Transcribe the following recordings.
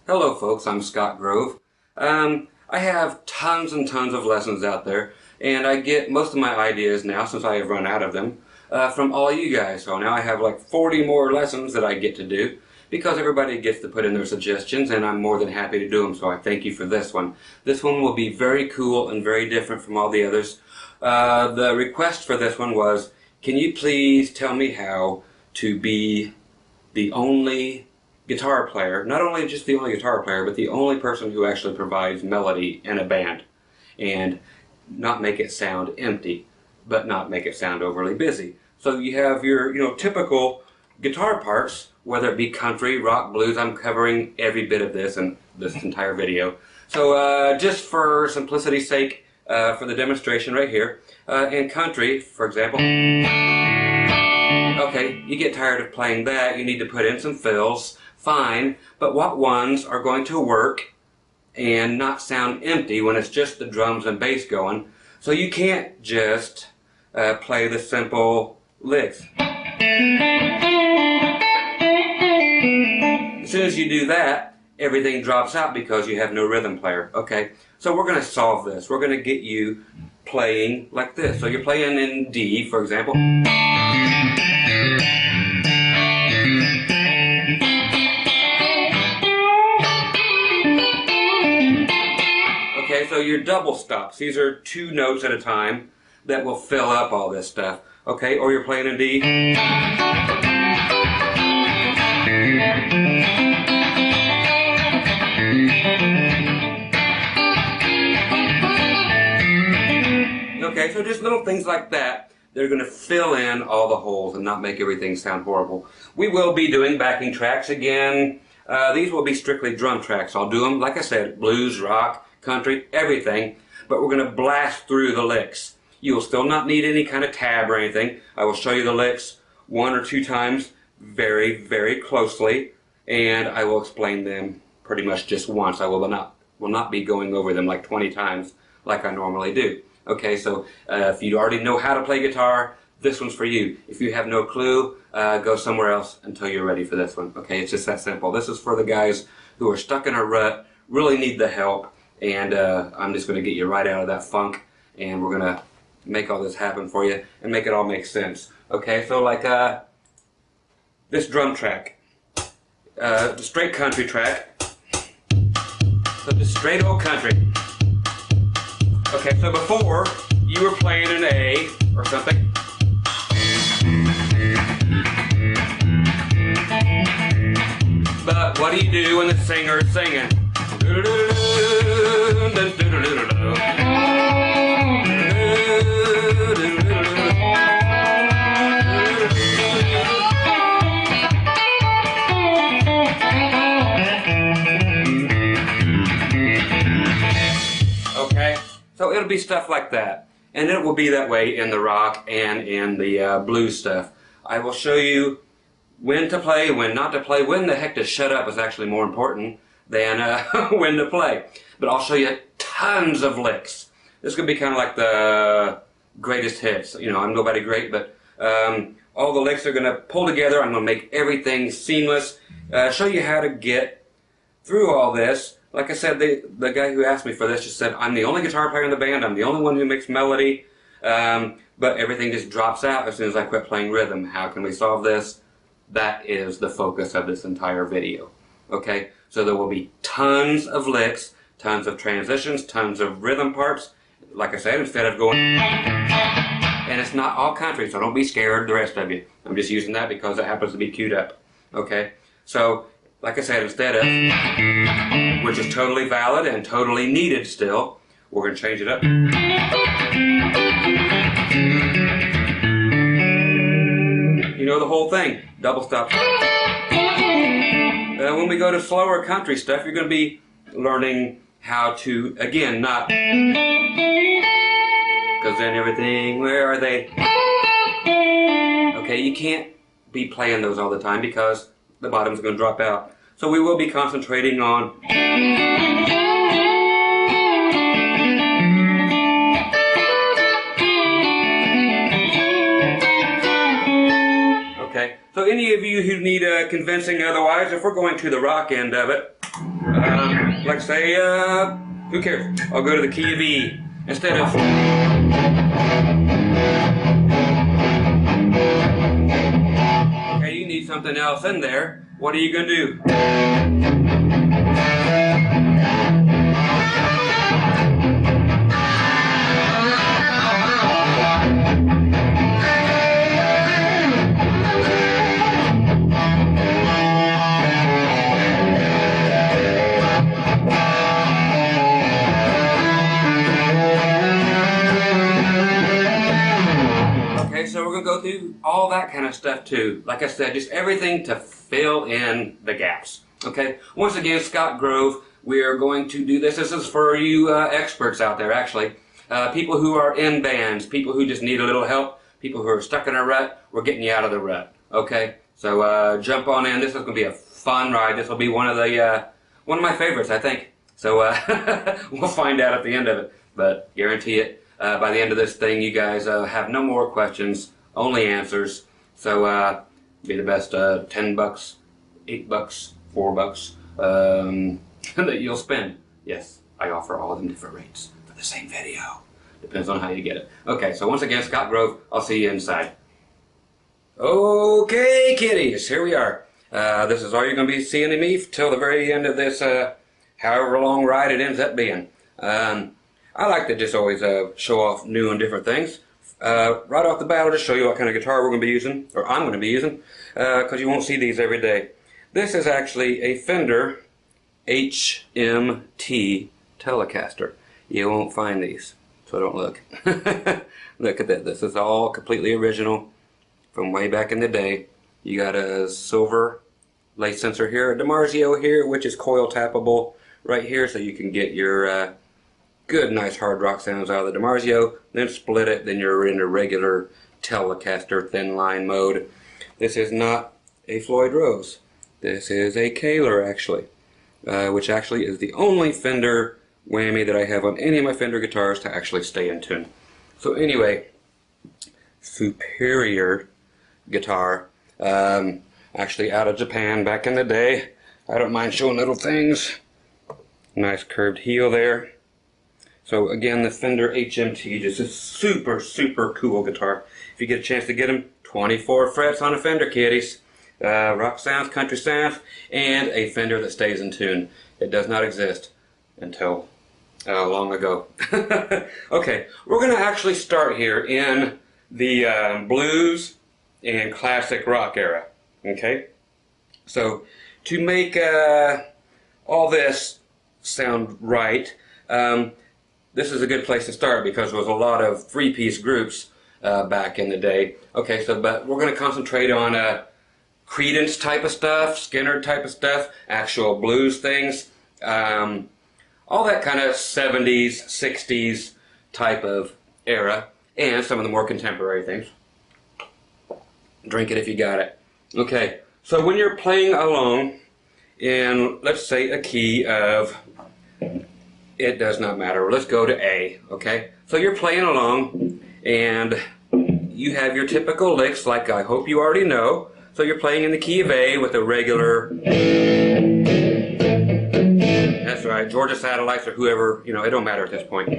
Hello folks, I'm Scott Grove. I have tons and tons of lessons out there, and I get most of my ideas now, since I have run out of them, from all you guys. So now I have like 40 more lessons that I get to do, because everybody gets to put in their suggestions, and I'm more than happy to do them, so I thank you for this one. This one will be very cool and very different from all the others. The request for this one was, can you please tell me how to be the only guitar player, not only just the only guitar player, but the only person who actually provides melody in a band, and not make it sound empty, but not make it sound overly busy. So you have your typical guitar parts, whether it be country, rock, blues. I'm covering every bit of this in this entire video. So just for simplicity's sake, for the demonstration right here, in country, for example, okay, you get tired of playing that, you need to put in some fills, fine, but what ones are going to work and not sound empty when it's just the drums and bass going? So you can't just play the simple licks. As soon as you do that, everything drops out because you have no rhythm player. Okay, so we're going to solve this. We're going to get you playing like this. So you're playing in D, for example. Okay, so your double stops. These are 2 notes at a time that will fill up all this stuff. Okay, or you're playing in D. Okay, so just little things like that. They're going to fill in all the holes and not make everything sound horrible. We will be doing backing tracks again. These will be strictly drum tracks. I'll do them, like I said, blues, rock, country, everything, but we're going to blast through the licks. You will still not need any kind of tab or anything. I will show you the licks 1 or 2 times very, very closely, and I will explain them pretty much just once. I will not be going over them like 20 times like I normally do. Okay, so if you already know how to play guitar, this one's for you. If you have no clue, go somewhere else until you're ready for this one. Okay, it's just that simple. This is for the guys who are stuck in a rut, really need the help, and I'm just going to get you right out of that funk, and we're going to make all this happen for you and make it all make sense. Okay, so like this drum track, the straight country track, so just straight old country. Okay, so before you were playing an A or something. But what do you do when the singer is singing? Okay, so it'll be stuff like that. And it will be that way in the rock and in the blues stuff. I will show you when to play, when not to play. When the heck to shut up is actually more important than when to play. But I'll show you tons of licks. This is going to be kind of like the greatest hits. I'm nobody great, but all the licks are going to pull together. I'm going to make everything seamless. Show you how to get through all this. Like I said, the guy who asked me for this just said, I'm the only guitar player in the band. I'm the only one who makes melody. But everything just drops out as soon as I quit playing rhythm. How can we solve this? That is the focus of this entire video. Okay, so there will be tons of licks, tons of transitions, tons of rhythm parts. Like I said, instead of going, and it's not all country, so don't be scared, the rest of you. I'm just using that because it happens to be queued up. Okay, so like I said, instead of, which is totally valid and totally needed still, we're going to change it up. You know the whole thing, double stop. When we go to slower country stuff, you're going to be learning how to, again, not, because then everything, where are they? Okay, you can't be playing those all the time because the bottom's going to drop out. So we will be concentrating on okay, so any of you who need convincing otherwise, if we're going to the rock end of it, Like say, who cares? I'll go to the key of E instead of... Okay, you need something else in there. What are you going to do? So we're going to go through all that kind of stuff too. Like I said, just everything to fill in the gaps. Okay? Once again, Scott Grove, we are going to do this. This is for you experts out there, actually. People who are in bands, people who just need a little help, people who are stuck in a rut, we're getting you out of the rut. Okay? So jump on in. This is going to be a fun ride. This will be one of my favorites, I think. So we'll find out at the end of it. But guarantee it. By the end of this thing, you guys have no more questions, only answers. So, be the best $10, $8, $4 that you'll spend. Yes, I offer all of them different rates for the same video. Depends on how you get it. Okay, so once again, Scott Grove, I'll see you inside. Okay, kiddies, here we are. This is all you're going to be seeing of me till the very end of this, however long ride it ends up being. I like to just always show off new and different things. Right off the bat, I'll just show you what kind of guitar we're going to be using, or I'm going to be using, because you won't see these every day. This is actually a Fender HMT Telecaster. You won't find these, so don't look. Look at that. This is all completely original from way back in the day. You got a silver lace sensor here, a DiMarzio here, which is coil tappable right here, so you can get your good, nice hard rock sounds out of the DiMarzio, then split it, then you're in a regular Telecaster thin line mode. This is not a Floyd Rose. This is a Kahler, actually, which actually is the only Fender whammy that I have on any of my Fender guitars to actually stay in tune. So anyway, superior guitar, actually out of Japan back in the day. I don't mind showing little things. Nice curved heel there. So again, the Fender HMT, just a super, super cool guitar. If you get a chance to get them, 24 frets on a Fender, kiddies. Rock sounds, country sounds, and a Fender that stays in tune. It does not exist until long ago. Okay, we're going to actually start here in the blues and classic rock era. Okay, so to make all this sound right, this is a good place to start because there was a lot of three-piece groups back in the day. Okay, so but we're going to concentrate on Creedence type of stuff, Skinner type of stuff, actual blues things, all that kind of 70s, 60s type of era, and some of the more contemporary things. Drink it if you got it. Okay, so when you're playing along in, let's say, a key of... It does not matter. Let's go to A, okay? So you're playing along, and you have your typical licks, like I hope you already know. So you're playing in the key of A with a regular... That's right, Georgia Satellites or whoever, you know, it don't matter at this point.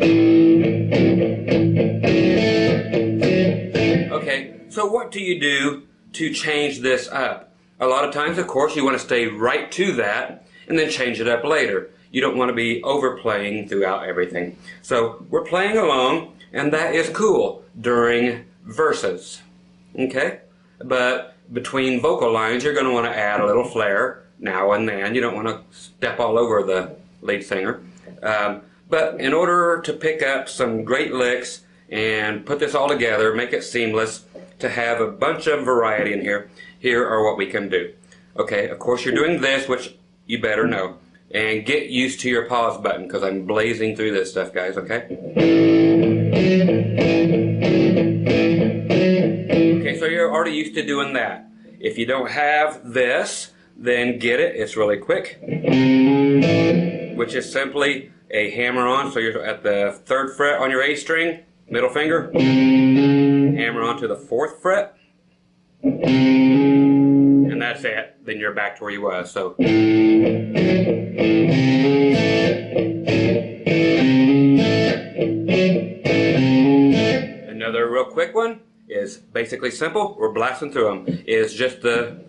Okay, so what do you do to change this up? A lot of times, of course, you want to stay right to that, and then change it up later. You don't want to be overplaying throughout everything. So we're playing along, and that is cool during verses. Okay? But between vocal lines, you're going to want to add a little flair now and then. You don't want to step all over the lead singer. But in order to pick up some great licks and put this all together, make it seamless, to have a bunch of variety in here, here are what we can do. Okay, of course you're doing this, which you better know. And get used to your pause button, because I'm blazing through this stuff, guys, okay? Okay, so you're already used to doing that. If you don't have this, then get it. It's really quick. Which is simply a hammer-on. So you're at the 3rd fret on your A string, middle finger. Hammer on to the 4th fret. And and that's it. Then you're back to where you was. So. Another real quick one is basically simple. We're blasting through them. Is just the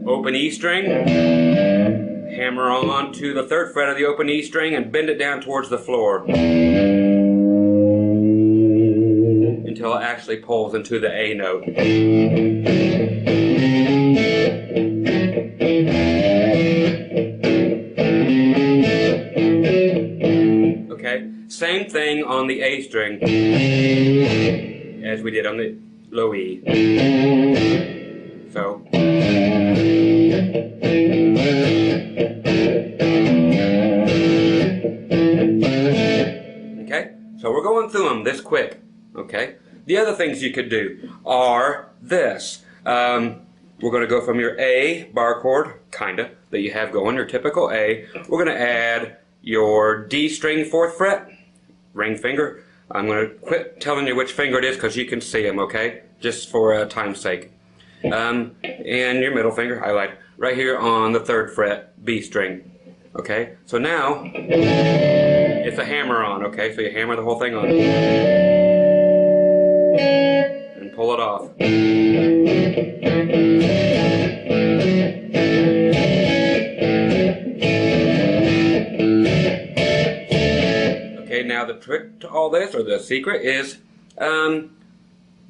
open E string, hammer on to the 3rd fret of the open E string and bend it down towards the floor until it actually pulls into the A note. Okay, same thing on the A string as we did on the low E. So. Okay, so we're going through them this quick. Okay, the other things you could do are this. We're going to go from your A bar chord, kinda, that you have going, your typical A. We're going to add your D string 4th fret, ring finger. I'm going to quit telling you which finger it is because you can see them, okay? Just for time's sake. And your middle finger, highlight, right here on the 3rd fret, B string. Okay, so now it's a hammer on, okay? So you hammer the whole thing on. And pull it off. Okay, now the trick to all this, or the secret, is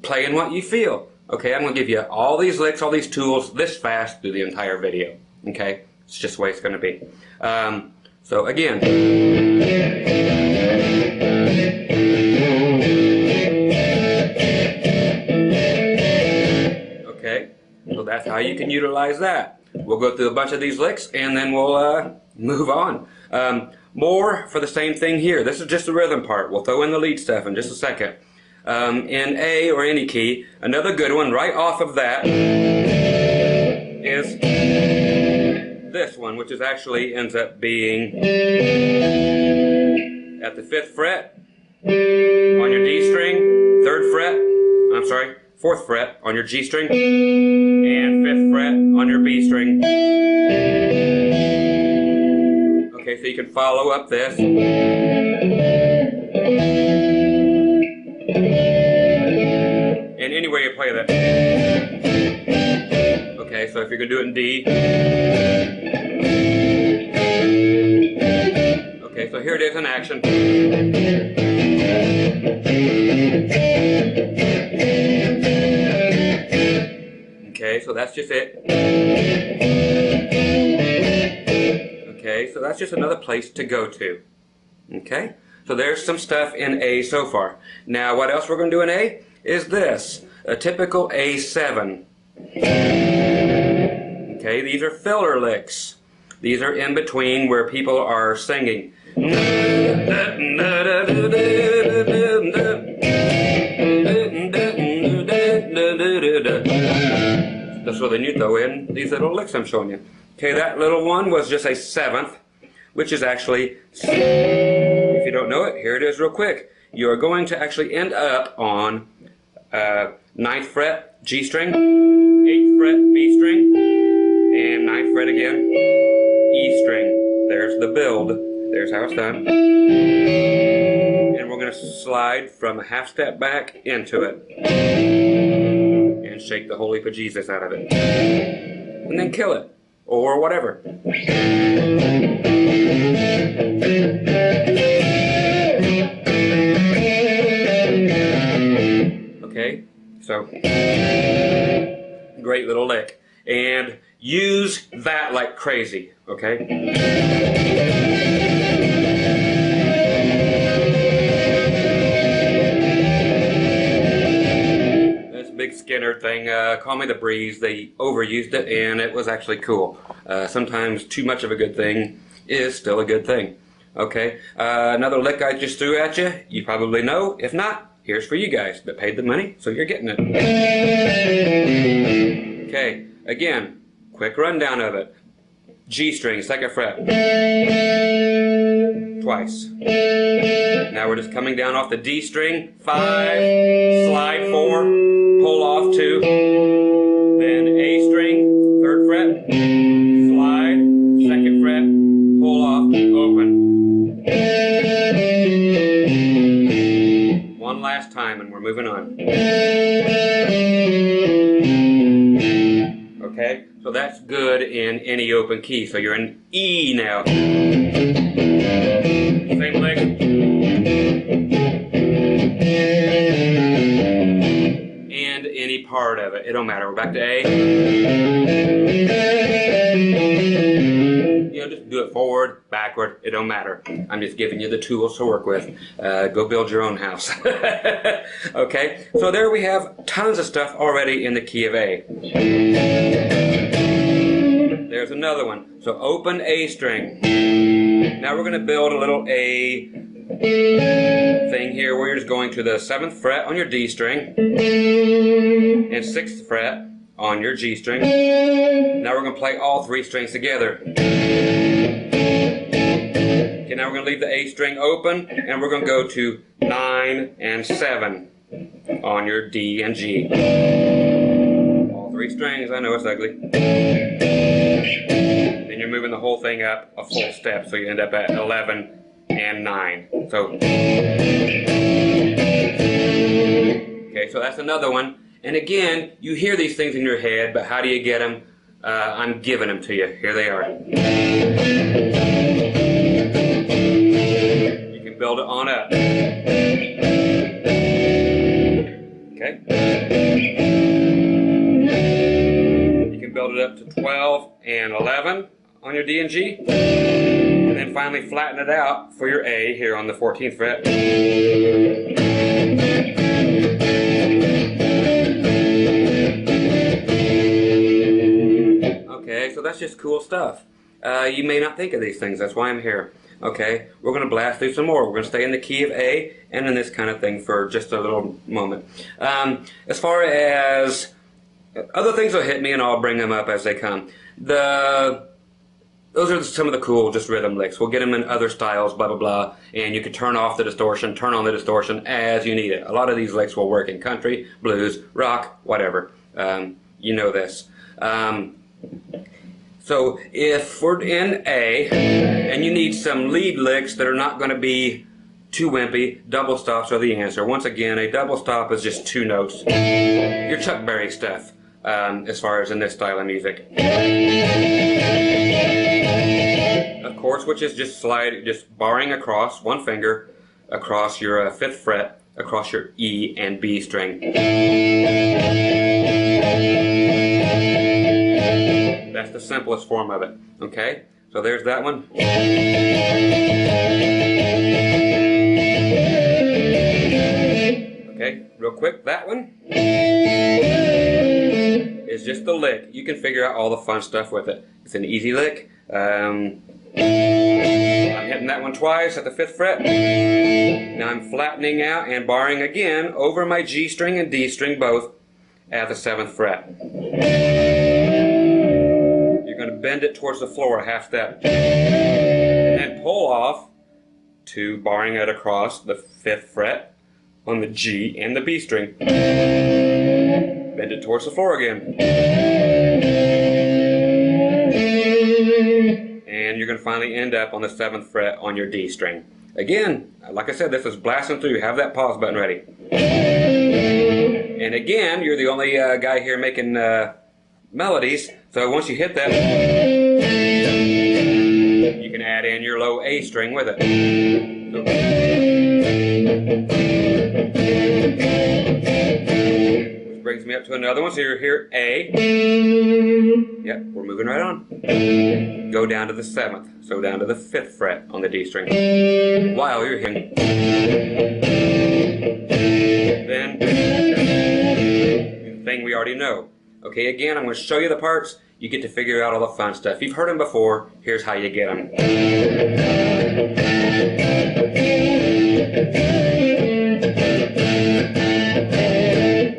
playing what you feel. Okay, I'm going to give you all these licks, all these tools, this fast through the entire video. Okay, it's just the way it's going to be. So again. Okay, so that's how you can utilize that. We'll go through a bunch of these licks and then we'll move on. More for the same thing here. This is just the rhythm part. We'll throw in the lead stuff in just a second. In A or any key, another good one right off of that is this one, which is actually ends up being at the 5th fret on your D string, 3rd fret, 4th fret on your G string, and 5th fret on your B string. Okay, so you can follow up this. And anywhere you play that. Okay, so if you're going to do it in D. Okay, so here it is in action. Okay, so that's just it. Okay, so that's just another place to go to. Okay, so there's some stuff in A so far. Now, what else we're going to do in A is this, a typical A7. Okay, these are filler licks. These are in between where people are singing. That's where then you throw in these little licks I'm showing you. Okay, that little one was just a 7th, which is actually, if you don't know it, here it is real quick. You are going to actually end up on 9th fret G string, 8th fret B string, and 9th fret again E string. There's the build. There's how it's done. And we're going to slide from a half step back into it and shake the holy bejesus out of it. And then kill it. Or whatever. Okay, so great little lick. And use that like crazy, okay? Big Skinner thing, Call Me the Breeze, they overused it and it was actually cool. Sometimes too much of a good thing is still a good thing. Okay, another lick I just threw at you, you probably know. If not, here's for you guys that paid the money, so you're getting it. Okay, again, quick rundown of it. G string, 2nd fret. Twice. Now we're just coming down off the D string, 5, slide 4, pull off 2, then A string. Okay, so that's good in any open key. So you're in E now. Same lick. And any part of it. It don't matter. We're back to A. You know, just do it forward, backward. It don't matter. I'm just giving you the tools to work with. Go build your own house. Okay, so there we have tons of stuff already in the key of A. There's another one. So open A string. Now we're going to build a little A thing here where you're just going to the 7th fret on your D string and 6th fret on your G string. Now we're going to play all 3 strings together. Okay, now we're going to leave the A string open and we're going to go to 9 and 7 on your D and G. All 3 strings. I know it's ugly. Then you're moving the whole thing up a full step, so you end up at 11 and 9. So, okay, so that's another one. And again, you hear these things in your head, but how do you get them? I'm giving them to you. Here they are. You can build it on up. Okay. You can build it up to 12 and 11 on your D and G. And then finally flatten it out for your A here on the 14th fret. Okay, so that's just cool stuff. You may not think of these things, that's why I'm here. Okay, we're going to blast through some more. We're going to stay in the key of A and in this kind of thing for just a little moment. As far as other things will hit me and I'll bring them up as they come. Those are some of the cool just rhythm licks. We'll get them in other styles, blah, blah, blah. And you can turn off the distortion, turn on the distortion as you need it. A lot of these licks will work in country, blues, rock, whatever. You know this. So if we're in A and you need some lead licks that are not going to be too wimpy, double stops are the answer. Once again, a double stop is just 2 notes. Your Chuck Berry stuff, as far as in this style of music. Of course, which is just barring across 1 finger across your 5th fret, across your E and B string. That's the simplest form of it. Okay, so there's that one. Okay, real quick, that one is just the lick. You can figure out all the fun stuff with it. It's an easy lick. I'm hitting that one twice at the 5th fret. Now I'm flattening out and barring again over my G string and D string both at the 7th fret. You're going to bend it towards the floor a half step. And then pull off to barring it across the 5th fret on the G and the B string. Bend it towards the floor again. And you're going to finally end up on the 7th fret on your D string. Again, like I said, this is blasting through. Have that pause button ready. And again, you're the only guy here making melodies. So once you hit that, you can add in your low A string with it. Which brings me up to another one. So you're here A. Yep, we're moving right on. Go down to the 7th. So down to the 5th fret on the D string. While you're here. Then, the thing we already know. Okay, again, I'm going to show you the parts. You get to figure out all the fun stuff. You've heard them before. Here's how you get them.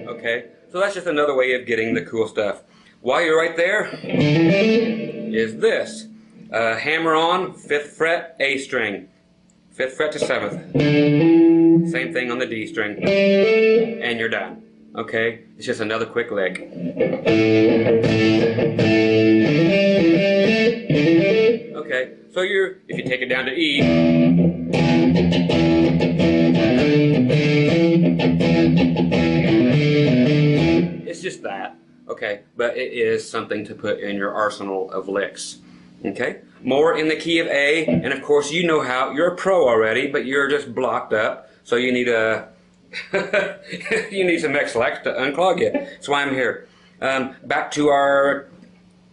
Okay, so that's just another way of getting the cool stuff. While you're right there, is this. Hammer on, 5th fret, A string. 5th fret to 7th. Same thing on the D string. And you're done. Okay? It's just another quick lick. Okay, so if you take it down to E, just that. Okay, but it is something to put in your arsenal of licks. Okay, more in the key of A, and of course you know how, you're a pro already, but you're just blocked up, so you need a you need some X-Lax to unclog you. That's why I'm here. Back to our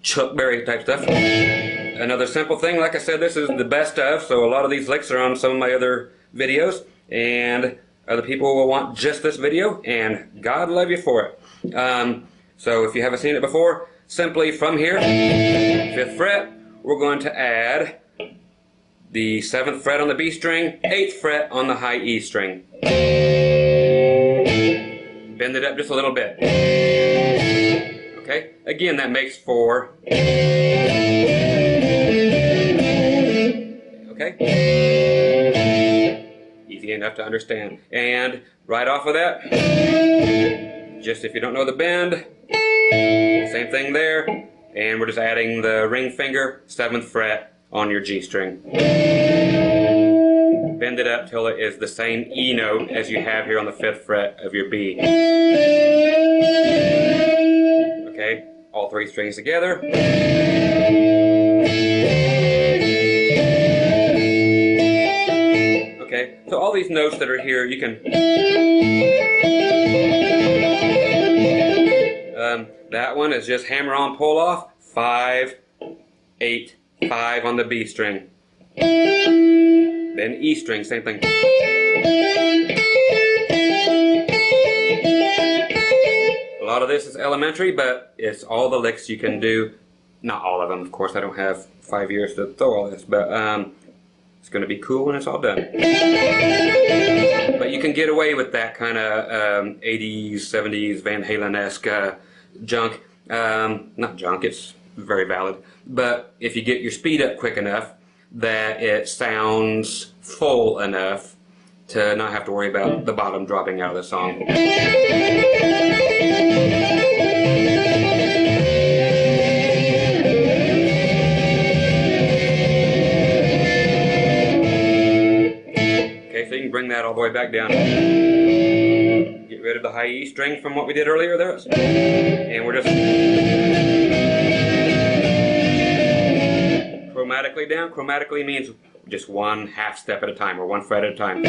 Chuck Berry type stuff. Another simple thing, like I said, this is the best of, so a lot of these licks are on some of my other videos, and other people will want just this video, and God love you for it. So if you haven't seen it before, simply from here, 5th fret, we're going to add the 7th fret on the B string, 8th fret on the high E string. Bend it up just a little bit. Okay, again that makes 4. Okay, easy enough to understand. And right off of that, just if you don't know the bend, same thing there, and we're just adding the ring finger, 7th fret on your G string. Bend it up till it is the same E note as you have here on the 5th fret of your B. Okay, all 3 strings together. Okay, so all these notes that are here, you can... that one is just hammer on, pull off, 5, 8, 5 on the B string. Then E string, same thing. A lot of this is elementary, but it's all the licks you can do. Not all of them, of course. I don't have 5 years to throw all this, but it's going to be cool when it's all done. But you can get away with that kind of 80s, 70s, Van Halen-esque junk. Not junk, it's very valid. But if you get your speed up quick enough, that it sounds full enough to not have to worry about the bottom dropping out of the song. Okay, so you can bring that all the way back down. Get rid of the high E string from what we did earlier there. And we're just chromatically down. Chromatically means just 1 half step at a time, or 1 fret at a time.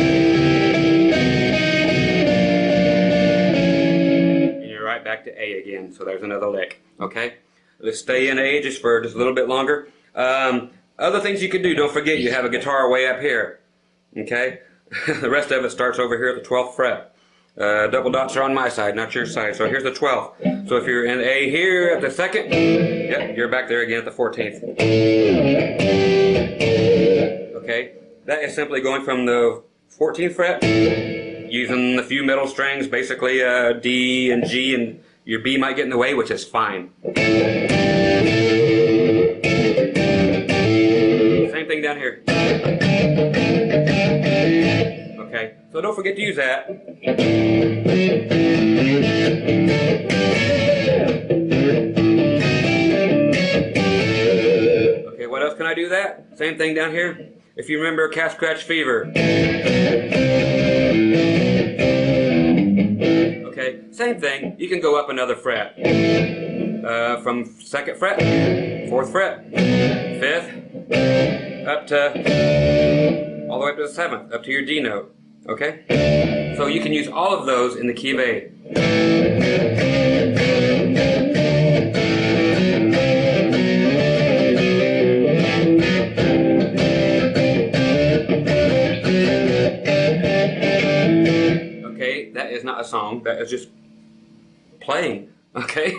And you're right back to A again, so there's another lick. Okay? Let's stay in A just for just a little bit longer. Other things you can do, don't forget you have a guitar way up here. Okay? The rest of it starts over here at the 12th fret. Double dots are on my side, not your side. So here's the 12th. So if you're in A here at the 2nd, yep, you're back there again at the 14th. Okay, that is simply going from the 14th fret, using the few middle strings, basically D and G, and your B might get in the way, which is fine. Same thing down here. Okay, so don't forget to use that. Okay, what else can I do that? Same thing down here. If you remember Cat Scratch Fever. Okay, same thing. You can go up another fret. From 2nd fret, 4th fret, 5th, up to, all the way up to the 7th, up to your D note. Okay? So you can use all of those in the key of A. Okay, that is not a song, that is just playing. Okay?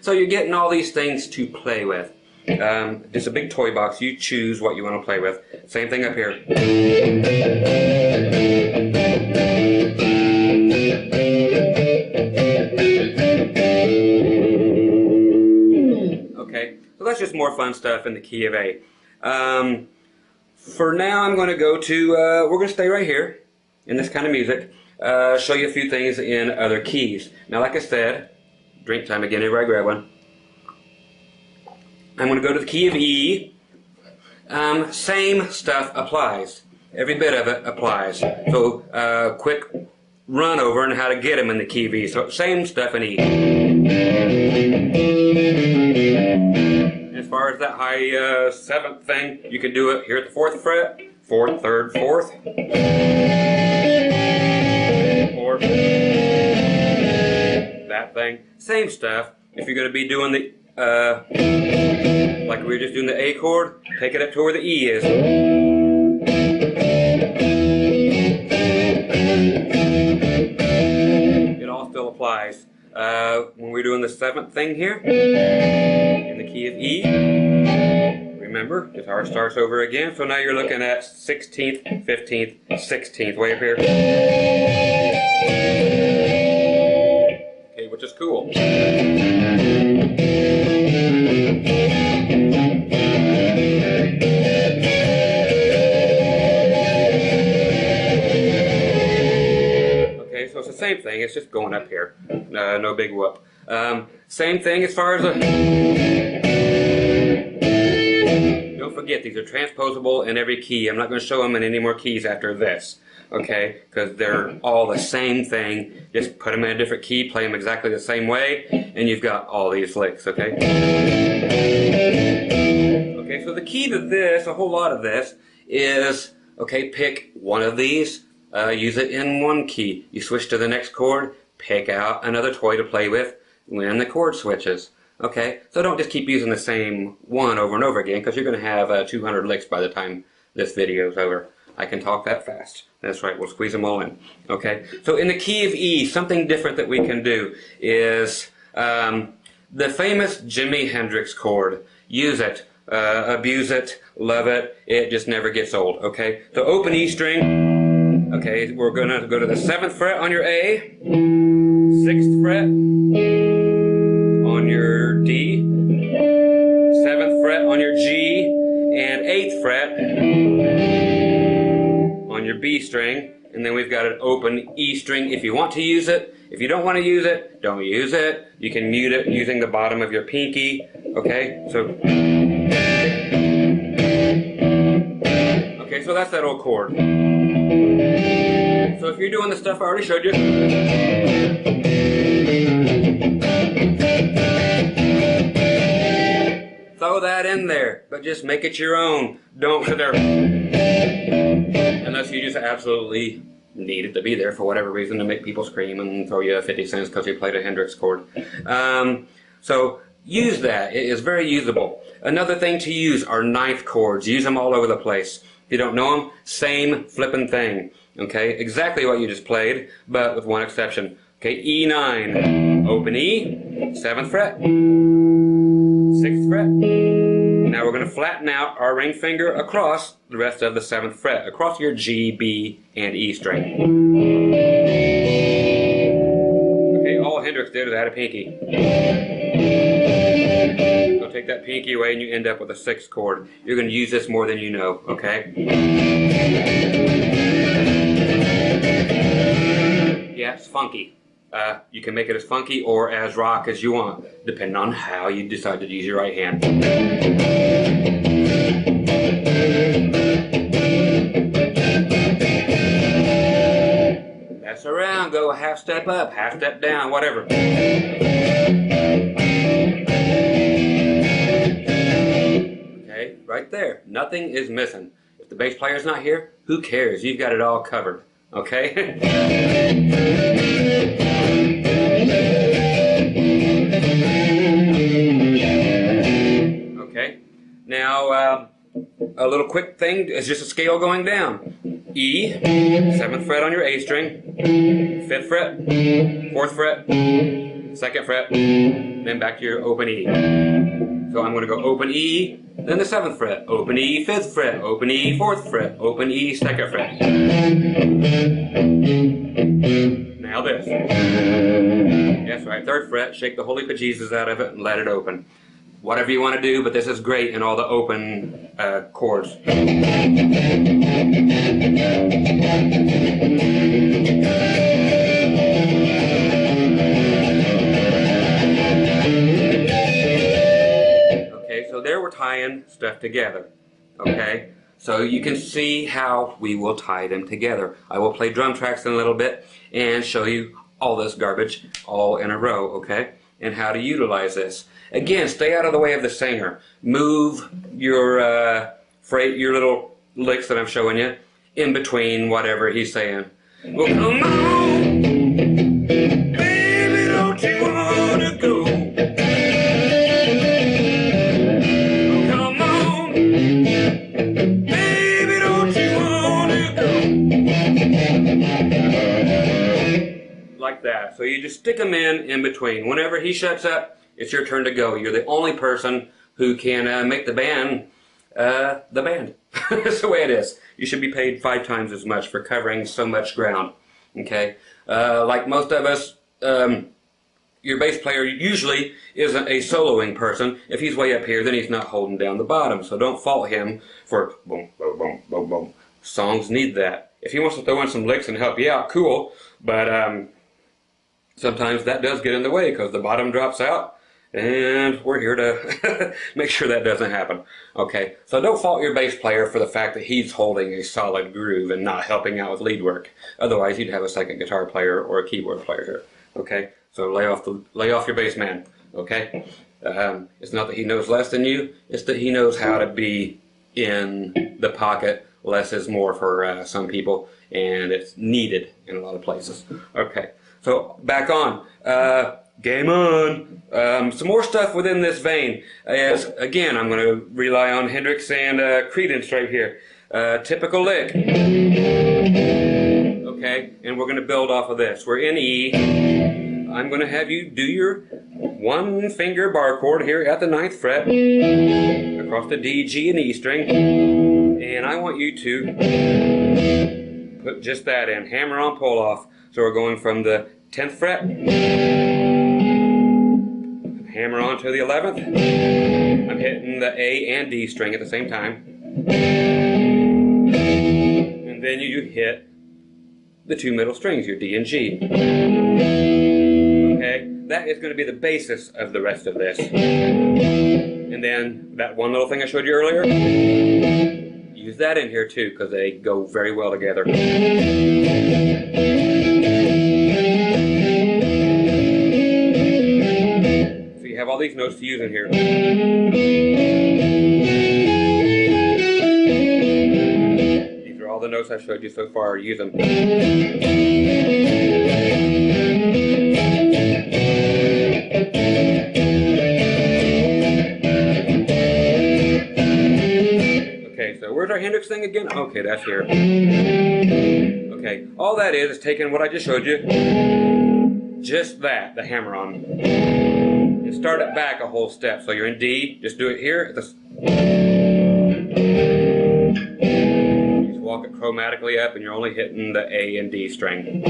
So you're getting all these things to play with. It's a big toy box. You choose what you want to play with. Same thing up here. Okay, so that's just more fun stuff in the key of A. For now, I'm going to go to, we're going to stay right here in this kind of music. Show you a few things in other keys. Now, like I said, drink time again, everybody grab one. I'm going to go to the key of E. Same stuff applies. Every bit of it applies. So quick run over and how to get them in the key of E. So same stuff in E. As far as that high 7th thing, you can do it here at the 4th fret, 4th, 3rd, 4th, or that thing. Same stuff. If you're going to be doing the like we were just doing the A chord, take it up to where the E is. It all still applies. When we're doing the 7th thing here, in the key of E, remember, guitar starts over again, so now you're looking at 16th, 15th, 16th, way up here. Okay, which is cool. So it's the same thing, it's just going up here. No big whoop. Same thing as far as the... Don't forget, these are transposable in every key. I'm not going to show them in any more keys after this. Okay? Because they're all the same thing. Just put them in a different key, play them exactly the same way, and you've got all these licks, okay? Okay, so the key to this, a whole lot of this, is, okay, pick one of these. Use it in one key. You switch to the next chord, pick out another toy to play with when the chord switches. Okay, so don't just keep using the same one over and over again, because you're going to have 200 licks by the time this video's over. I can talk that fast. That's right, we'll squeeze them all in. Okay, so in the key of E, something different that we can do is the famous Jimi Hendrix chord. Use it, abuse it, love it. It just never gets old. Okay, so open E string. Okay, we're going to go to the 7th fret on your A, 6th fret on your D, 7th fret on your G, and 8th fret on your B string, and then we've got an open E string if you want to use it. If you don't want to use it, don't use it. You can mute it using the bottom of your pinky, okay? So that's that old chord. So if you're doing the stuff I already showed you, throw that in there, but just make it your own. Don't sit there, unless you just absolutely need it to be there for whatever reason to make people scream and throw you 50 cents because you played a Hendrix chord. So use that. It is very usable. Another thing to use are 9th chords. Use them all over the place. If you don't know them, same flippin' thing. Okay, exactly what you just played, but with one exception. Okay, E9, open E, 7th fret, 6th fret. Now we're going to flatten out our ring finger across the rest of the 7th fret, across your G, B, and E string. Okay, all Hendrix did is add a pinky. Go take that pinky away and you end up with a 6th chord. You're going to use this more than you know, okay? Yeah, it's funky. You can make it as funky or as rock as you want, depending on how you decide to use your right hand. Mess around, go a half step up, half step down, whatever. Okay, right there. Nothing is missing. If the bass player's not here, who cares? You've got it all covered. Okay? Okay. Now, a little quick thing is just a scale going down. E, 7th fret on your A string, 5th fret, 4th fret, 2nd fret, then back to your open E. So I'm going to go open E, then the 7th fret, open E, 5th fret, open E, 4th fret, open E, 2nd fret. Now this. That's right, 3rd fret, shake the holy bejesus out of it and let it open. Whatever you want to do, but this is great in all the open chords. Okay, so there we're tying stuff together. Okay, So you can see how we will tie them together. I will play drum tracks in a little bit and show you all this garbage all in a row, okay? And how to utilize this. Again, stay out of the way of the singer. Move your your little licks that I'm showing you in between whatever he's saying. Well, come on, baby, don't you wanna go? Oh, come on, baby, don't you wanna go? Like that. So you just stick them in between. Whenever he shuts up, it's your turn to go. You're the only person who can make the band the band. That's the way it is. You should be paid 5 times as much for covering so much ground. Okay? Like most of us, your bass player usually isn't a soloing person. If he's way up here, then he's not holding down the bottom. So don't fault him for boom, boom, boom, boom, boom. Songs need that. If he wants to throw in some licks and help you out, cool. But sometimes that does get in the way because the bottom drops out. And we're here to make sure that doesn't happen. Okay, so don't fault your bass player for the fact that he's holding a solid groove and not helping out with lead work. Otherwise, you'd have a second guitar player or a keyboard player here. Okay, so lay off your bass man. Okay, it's not that he knows less than you; it's that he knows how to be in the pocket. Less is more for some people, and it's needed in a lot of places. Okay, so back on. Game on! Some more stuff within this vein. As again, I'm going to rely on Hendrix and Credence right here. Typical lick. Okay, and we're going to build off of this. We're in E. I'm going to have you do your 1-finger bar chord here at the 9th fret across the D, G, and E string. And I want you to put just that in. Hammer on, pull off. So we're going from the 10th fret. Hammer on to the 11th. I'm hitting the A and D string at the same time. And then you hit the 2 middle strings, your D and G. Okay, that is going to be the basis of the rest of this. And then that one little thing I showed you earlier, use that in here too, because they go very well together. Have all these notes to use in here. These are all the notes I've showed you so far. Use them. Okay, so where's our Hendrix thing again? Okay, that's here. Okay, all that is taking what I just showed you, just that, the hammer on. And start it back a whole step. So you're in D, just do it here. Just walk it chromatically up and you're only hitting the A and D string.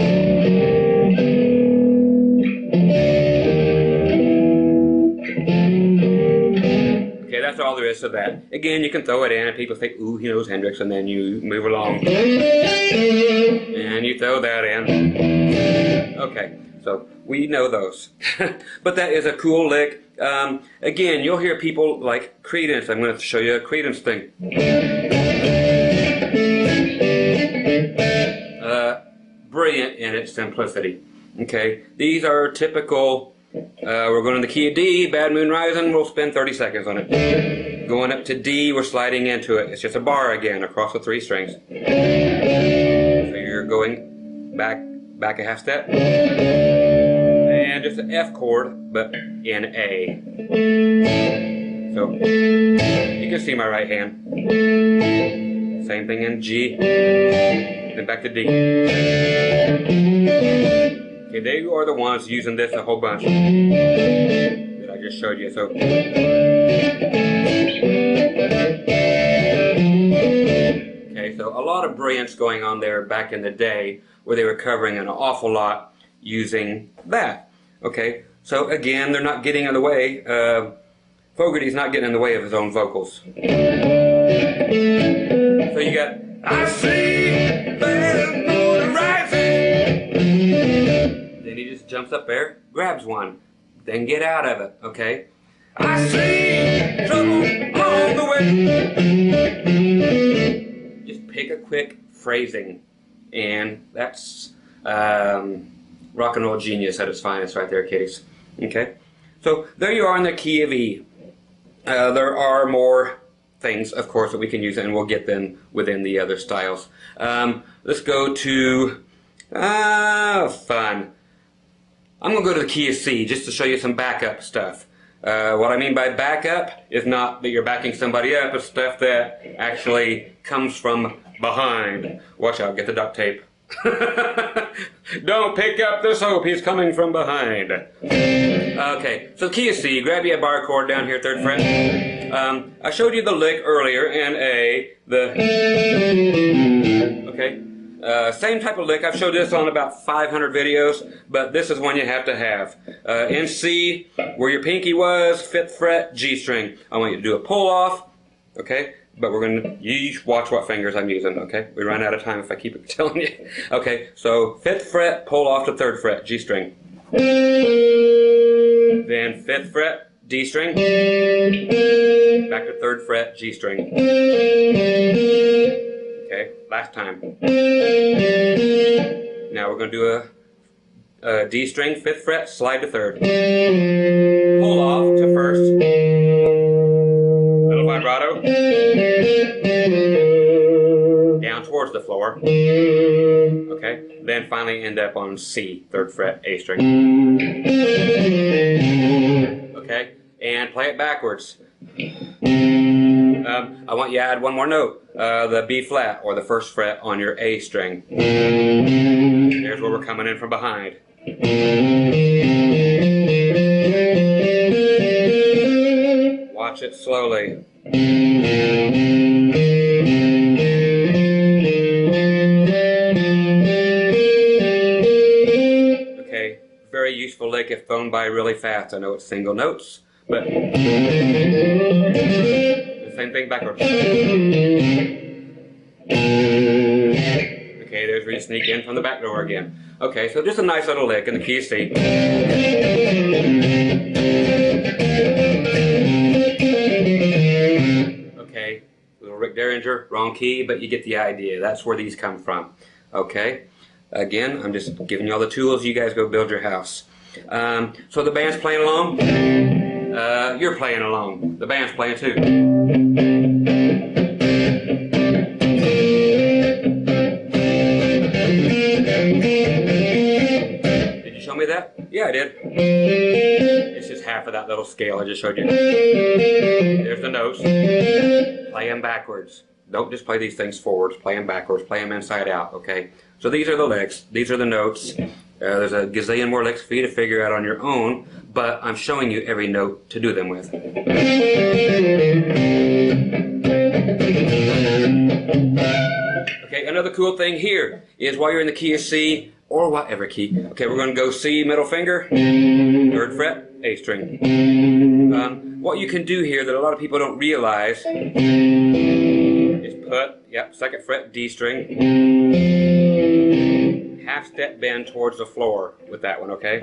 Okay, that's all there is to that. Again, you can throw it in and people think, ooh, he knows Hendrix, and then you move along. And you throw that in. Okay. So we know those. But that is a cool lick. Again, you'll hear people like Credence. I'm going to show you a Credence thing. Brilliant in its simplicity. Okay, these are typical. We're going in the key of D, Bad Moon Rising, we'll spend 30 seconds on it. Going up to D, we're sliding into it. It's just a bar again across the 3 strings. So you're going back a half step. And just an F chord, but in A. So, you can see my right hand. Same thing in G. Then back to D. Okay, they are the ones using this a whole bunch that I just showed you. So, okay, so a lot of brilliance going on there back in the day where they were covering an awful lot using that. Okay, so again, they're not getting in the way. Fogerty's not getting in the way of his own vocals. So you got, I see the moon rising. Then he just jumps up there, grabs one, then get out of it, okay? I see trouble on the way. take a quick phrasing, and that's rock and roll genius at its finest right there, kiddies. Okay, so there you are in the key of E. There are more things, of course, that we can use, and we'll get them within the other styles. Let's go to fun. I'm going to go to the key of C just to show you some backup stuff. What I mean by backup is not that you're backing somebody up, it's stuff that actually comes from behind. Watch out, get the duct tape. Don't pick up the soap, he's coming from behind. Okay, so key of C, grab you a bar chord down here, 3rd fret. I showed you the lick earlier in A, okay. Same type of lick. I've showed this on about 500 videos, but this is one you have to have. In C, where your pinky was, 5th fret, G string. I want you to do a pull off, okay? But we're going to watch what fingers I'm using, okay? We run out of time if I keep telling you. Okay, so 5th fret, pull off to 3rd fret, G string. Then 5th fret, D string. Back to 3rd fret, G string. Okay, last time. Now we're going to do a D string, 5th fret, slide to 3rd. Pull off to 1st. Little vibrato. Down towards the floor. Okay, then finally end up on C, 3rd fret, A string. Okay, and play it backwards. I want you to add one more note, the B flat or the 1st fret on your A string. There's where we're coming in from behind. Watch it slowly. Okay, very useful lick if thrown by really fast. I know it's single notes, but same thing backwards. Okay, there's where you sneak in from the back door again. Okay, so just a nice little lick in the key of C. Okay, little Rick Derringer, wrong key, but you get the idea. That's where these come from. Okay, again, I'm just giving you all the tools. You guys go build your house. So the band's playing along. You're playing along. The band's playing too. Did you show me that? Yeah, I did. It's just half of that little scale I just showed you. There's the notes. Play them backwards. Don't just play these things forwards. Play them backwards. Play them inside out, okay? So these are the licks. These are the notes. There's a gazillion more licks for you to figure out on your own, but I'm showing you every note to do them with. Okay, another cool thing here is while you're in the key of C, or whatever key, okay, we're going to go C, middle finger, 3rd fret, A string. What you can do here that a lot of people don't realize is put, 2nd fret, D string, half step bend towards the floor with that one, okay?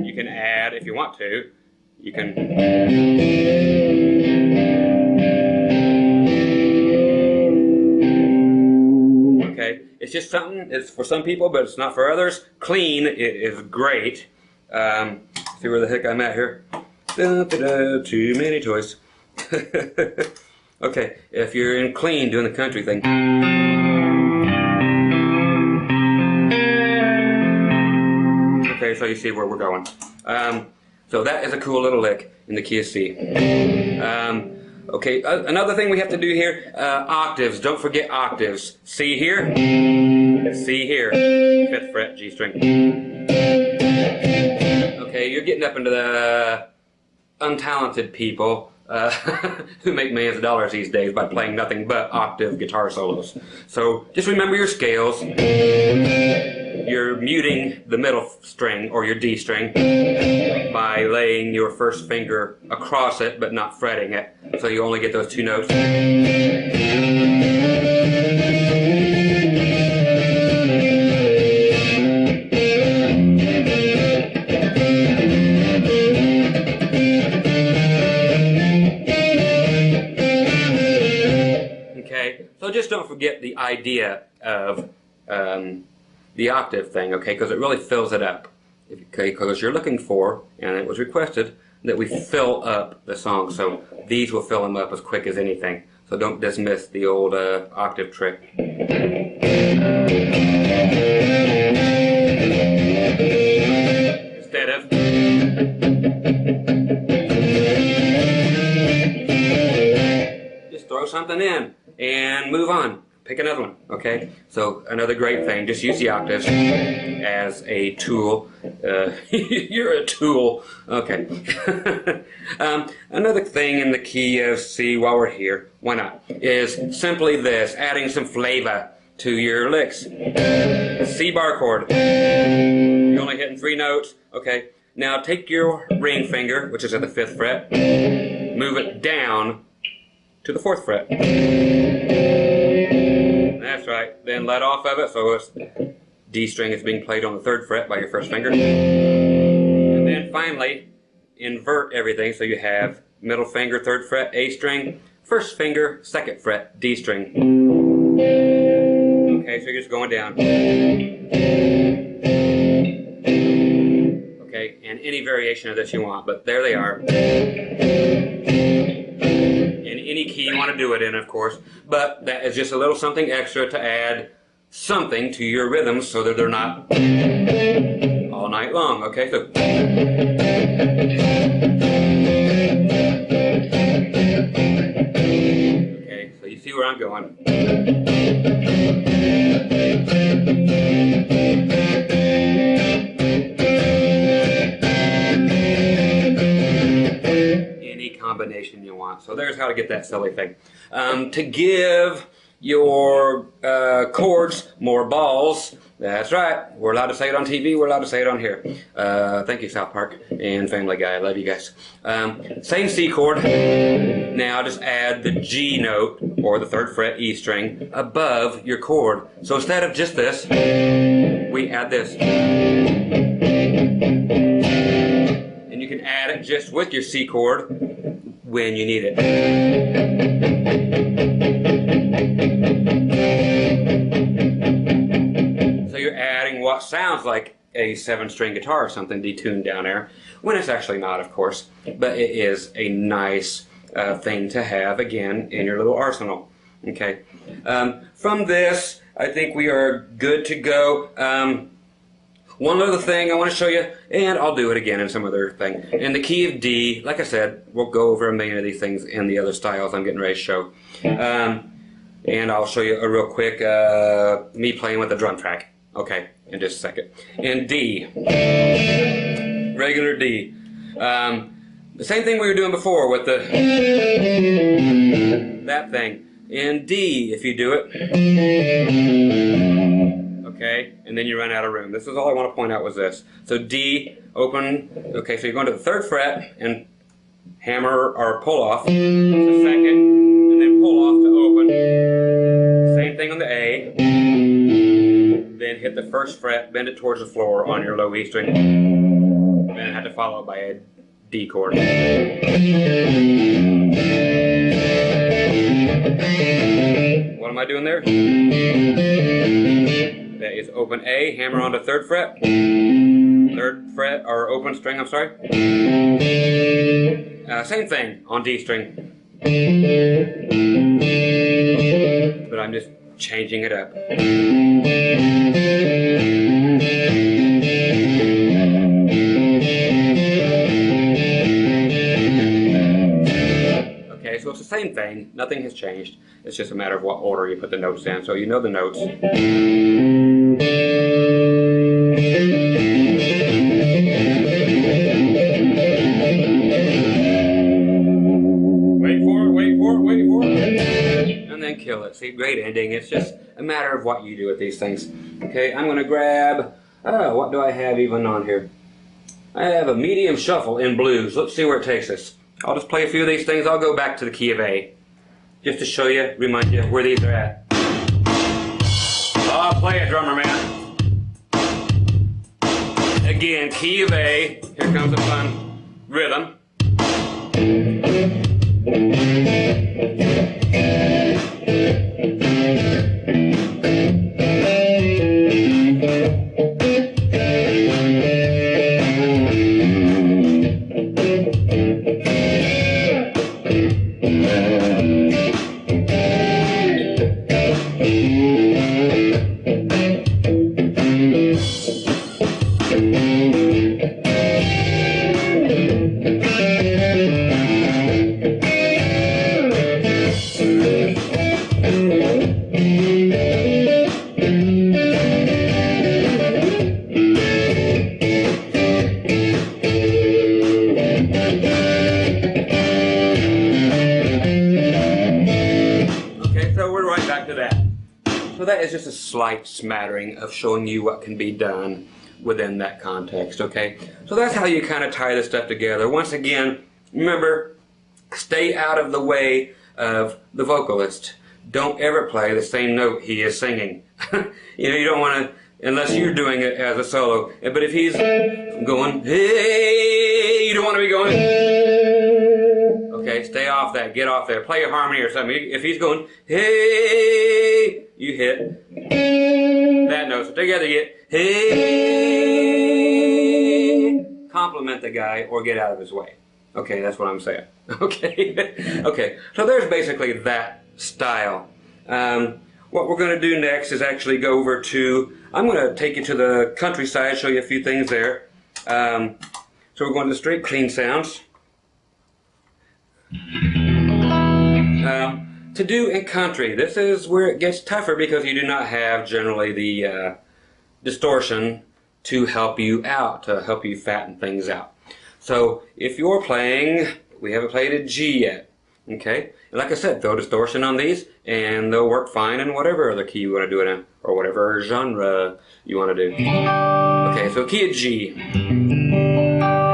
You can add, if you want to, you can... Okay, it's just something, it's for some people, but it's not for others. Clean is great. See where the heck I'm at here? Too many toys. Okay, if you're in clean doing the country thing. Okay, so you see where we're going. So that is a cool little lick in the key of C. Okay, another thing we have to do here, octaves. Don't forget octaves. C here, C here, 5th fret, G string. Okay, you're getting up into the untalented people who make millions of dollars these days by playing nothing but octave guitar solos. So just remember your scales. You're muting the middle string or your D string by laying your 1st finger across it but not fretting it. So you only get those 2 notes. just don't forget the idea of the octave thing, okay, because it really fills it up. Okay, because you're looking for, and it was requested, that we fill up the song. So these will fill them up as quick as anything. So don't dismiss the old octave trick. Instead of... just throw something in and move on. Pick another one, okay? So another great thing, just use the octaves as a tool. You're a tool. Okay. Another thing in the key of C while we're here, why not, is simply this, adding some flavor to your licks. C bar chord. You're only hitting 3 notes, okay? Now take your ring finger, which is at the 5th fret, move it down to the 4th fret. That's right. Then let off of it, so it's D string is being played on the 3rd fret by your first finger. And then finally, invert everything, so you have middle finger, 3rd fret, A string, first finger, 2nd fret, D string. Okay, so you're just going down. Okay, and any variation of this you want, but there they are. Any key you want to do it in, of course, but that is just a little something extra to add something to your rhythms so that they're not all night long, okay? So, okay, so you see where I'm going. Combination you want. So there's how to get that silly thing. To give your chords more balls, that's right. We're allowed to say it on TV, we're allowed to say it on here. Thank you, South Park and Family Guy. I love you guys. Same C chord. Now just add the G note, or the 3rd fret E string, above your chord. So instead of just this, we add this. And you can add it just with your C chord when you need it. So you're adding what sounds like a 7-string guitar or something detuned down there, when it's actually not, of course, but it is a nice thing to have, again, in your little arsenal. Okay. From this, I think we are good to go. One other thing I want to show you, and I'll do it again in some other thing. In the key of D, like I said, we'll go over a million of these things in the other styles I'm getting ready to show. And I'll show you a real quick me playing with the drum track. Okay, in just a second. In D, regular D. The same thing we were doing before with the that thing. In D, if you do it, okay, and then you run out of room. This is all I want to point out was this. So D, open, okay, so you're going to the 3rd fret and hammer or pull off the 2nd, and then pull off to open. Same thing on the A. Then hit the 1st fret, bend it towards the floor on your low E string. Then have to follow it by a D chord. What am I doing there? That is open A, hammer on the 3rd fret, 3rd fret, or open string, I'm sorry. Same thing on D string. But I'm just changing it up. Okay, so it's the same thing. Nothing has changed. It's just a matter of what order you put the notes in. So you know the notes. Wait for it. And then kill it. See, great ending. It's just a matter of what you do with these things. Okay, I'm going to grab, what do I have even on here? I have a medium shuffle in blues. Let's see where it takes us. I'll just play a few of these things. I'll go back to the key of A, just to show you, remind you where these are at. Oh, play it, drummer man. Again, key of A. Here comes a fun rhythm. is just a slight smattering of showing you what can be done within that context, okay? So that's how you kind of tie this stuff together. Once again, remember, stay out of the way of the vocalist. Don't ever play the same note he is singing. You know, you don't want to, unless you're doing it as a solo. But if he's going, hey, you don't want to be going, okay, stay off that, get off there, play a harmony or something. If he's going, hey, you hit that note. So together you get, hey, compliment the guy or get out of his way. Okay, that's what I'm saying. Okay, okay, so there's basically that style. What we're going to do next is actually go over to, I'm going to take you to the countryside, show you a few things there. So we're going to the straight clean sounds. To do in country, this is where it gets tougher because you do not have generally the distortion to help you out, to help you fatten things out. So if you're playing, we haven't played a G yet, okay? Like I said, throw distortion on these and they'll work fine in whatever other key you want to do it in, or whatever genre you want to do. Okay, so key of G.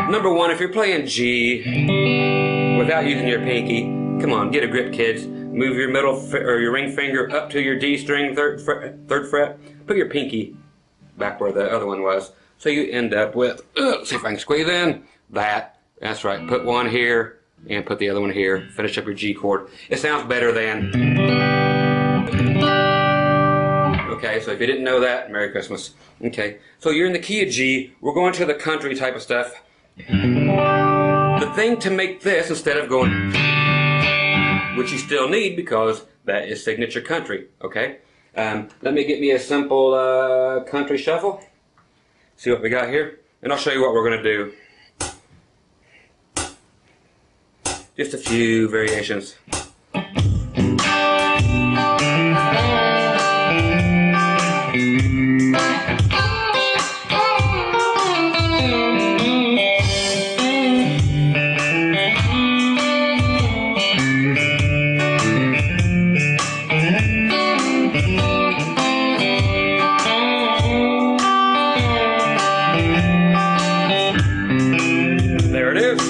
Number one, if you're playing G without using your pinky, come on, get a grip, kids. Move your middle or your ring finger up to your D string, third fret. Put your pinky back where the other one was. So you end up with, see if I can squeeze in, that. That's right, put one here and put the other one here. Finish up your G chord. It sounds better than, okay, so if you didn't know that, Merry Christmas. Okay, so you're in the key of G. We're going to the country type of stuff. The thing to make this, instead of going, which you still need because that is signature country, okay? Let me get me a simple country shuffle. See what we got here? And I'll show you what we're going to do. Just a few variations. There it is.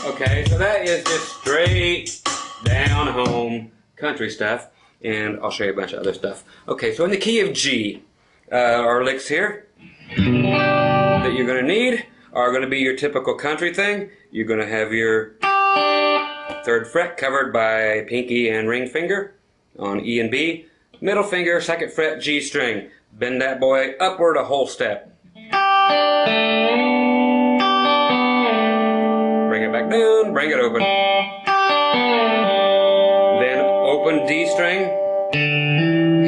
Okay, so that is just straight down home country stuff, and I'll show you a bunch of other stuff. Okay, so in the key of G, our licks here that you're going to need are going to be your typical country thing. You're going to have your third fret covered by pinky and ring finger on E and B. Middle finger, second fret, G string. Bend that boy upward a whole step. Bring it back down, bring it open. Then open D string,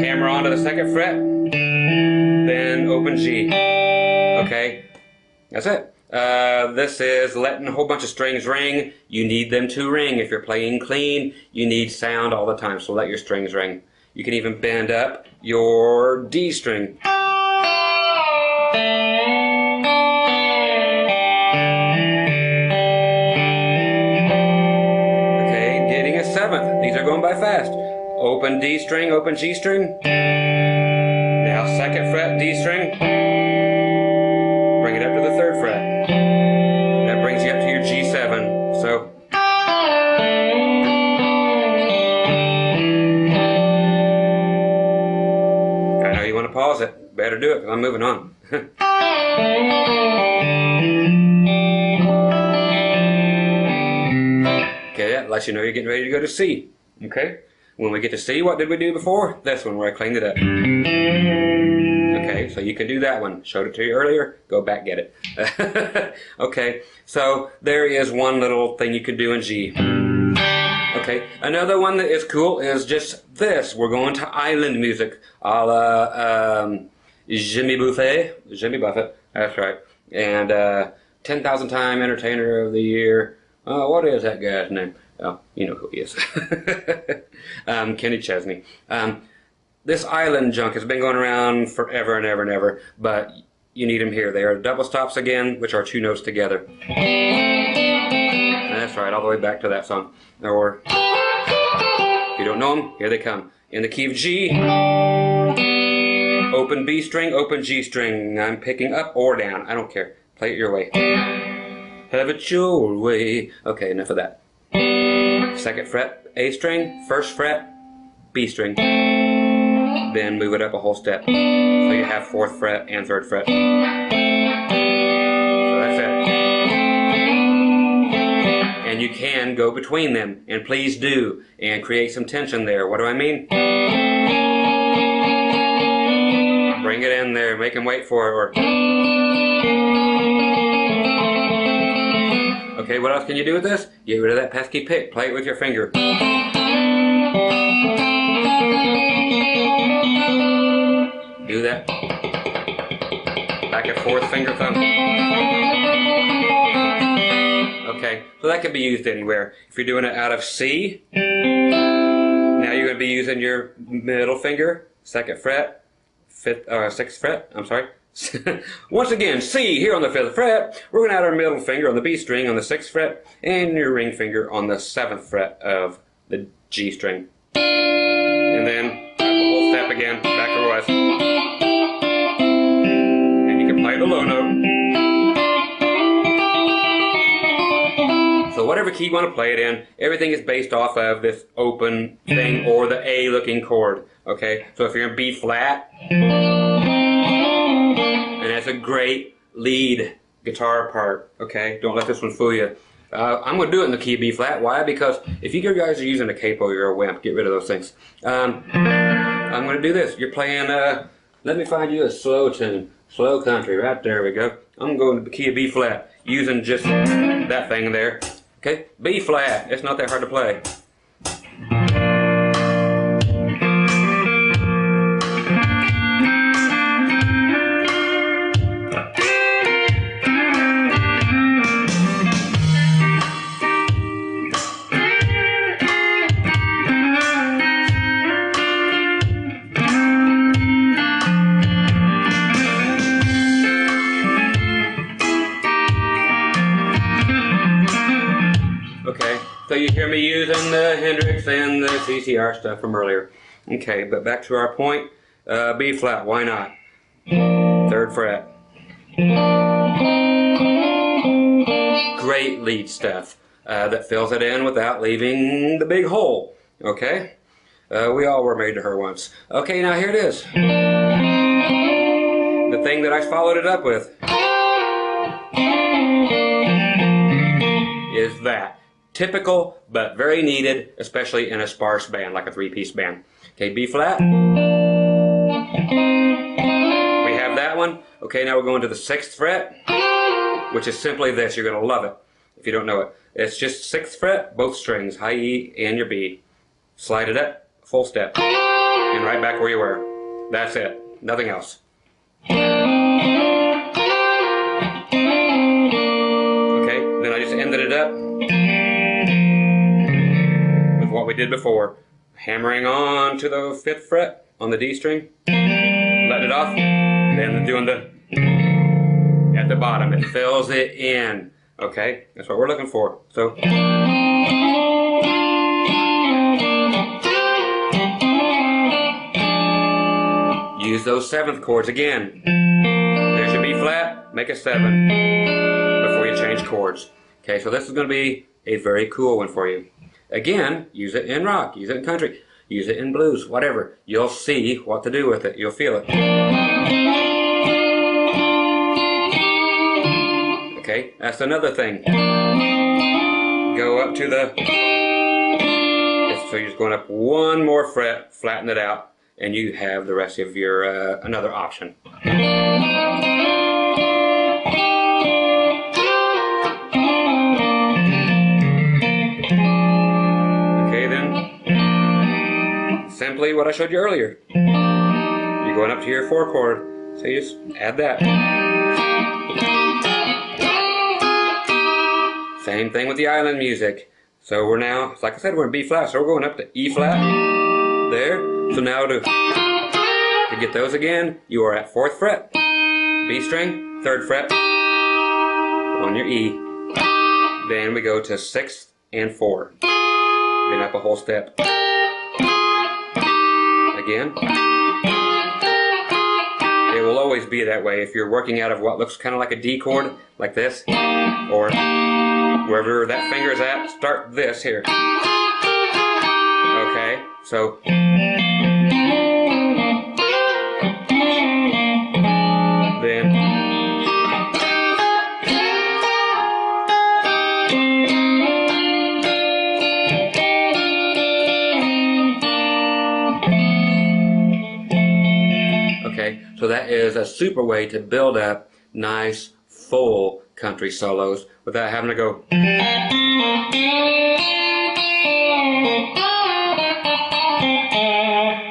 hammer onto the second fret, then open G. Okay, that's it. This is letting a whole bunch of strings ring. You need them to ring. If you're playing clean, you need sound all the time, so let your strings ring. You can even bend up your D string. Okay, getting a seventh. These are going by fast. Open D string, open G string. Now second fret, D string. Bring it up to the third fret. That brings you up to your G7. So pause it. Better do it because I'm moving on. Okay, that lets you know you're getting ready to go to C. Okay? When we get to C, what did we do before? This one where I cleaned it up. Okay, so you can do that one. Showed it to you earlier. Go back, get it. Okay, so there is one little thing you can do in G. Okay, another one that is cool is just this. We're going to island music, a la Jimmy Buffett, that's right, and 10,000 Time Entertainer of the Year. What is that guy's name? Oh, you know who he is. Kenny Chesney. This island junk has been going around forever and ever and ever, but you need them here. They are double stops again, which are two notes together. That's right, all the way back to that song. Or, if you don't know them, here they come. In the key of G, open B string, open G string. I'm picking up or down, I don't care. Play it your way. Have it your way. Okay, enough of that. 2nd fret, A string, 1st fret, B string. Then move it up a whole step. So you have 4th fret and 3rd fret. So that's it. And you can go between them, and please do, and create some tension there. What do I mean? Bring it in there, make them wait for it, or... Okay, what else can you do with this? Get rid of that pesky pick. Play it with your finger. Do that. Back and forth, finger thumb. Okay, so that can be used anywhere. If you're doing it out of C, now you're going to be using your middle finger, 2nd fret, 6th fret, I'm sorry. Once again, C here on the 5th fret, we're going to add our middle finger on the B string on the 6th fret, and your ring finger on the 7th fret of the G string. And then, the whole step again, back to where it was. And you can play the low note. So whatever key you want to play it in, everything is based off of this open thing or the A looking chord. Okay, so if you're in B flat, and that's a great lead guitar part, okay? Don't let this one fool you. I'm going to do it in the key of B flat. Why? Because if you guys are using a capo, you're a wimp. Get rid of those things. I'm going to do this. You're playing, let me find you a slow tune. Slow country. Right there we go. I'm going to the key of B flat, using just that thing there. Okay? B flat. It's not that hard to play. So you hear me using the Hendrix and the CCR stuff from earlier. Okay, but back to our point. B flat, why not? 3rd fret. Great lead stuff that fills it in without leaving the big hole. Okay? We all were married to her once. Okay, now here it is. The thing that I followed it up with is that. Typical, but very needed, especially in a sparse band, like a 3-piece band. Okay, B flat. We have that one. Okay, now we're going to the 6th fret, which is simply this. You're going to love it if you don't know it. It's just 6th fret, both strings, high E and your B. Slide it up, full step, and right back where you were. That's it. Nothing else. Okay, then I just ended it up what we did before, hammering on to the 5th fret on the D string, letting it off, then doing the at the bottom. It fills it in. Okay, that's what we're looking for. So use those 7th chords again. There's your B flat, make a 7 before you change chords. Okay, so this is going to be a very cool one for you. Again, use it in rock, use it in country, use it in blues, whatever. You'll see what to do with it. You'll feel it. Okay, that's another thing. Go up to the... So you're just going up one more fret, flatten it out, and you have the rest of your another option. Simply what I showed you earlier. You're going up to your 4 chord, so you just add that. Same thing with the island music. So we're now, like I said, we're in B flat, so we're going up to E flat. There. So now to get those again, you are at 4th fret, B string, 3rd fret, on your E, Then we go to 6th and 4. Then up a whole step. Again. It will always be that way if you're working out of what looks kind of like a D chord, like this, or wherever that finger is at, start this here. Okay, so then okay, so that is a super way to build up nice full country solos without having to go.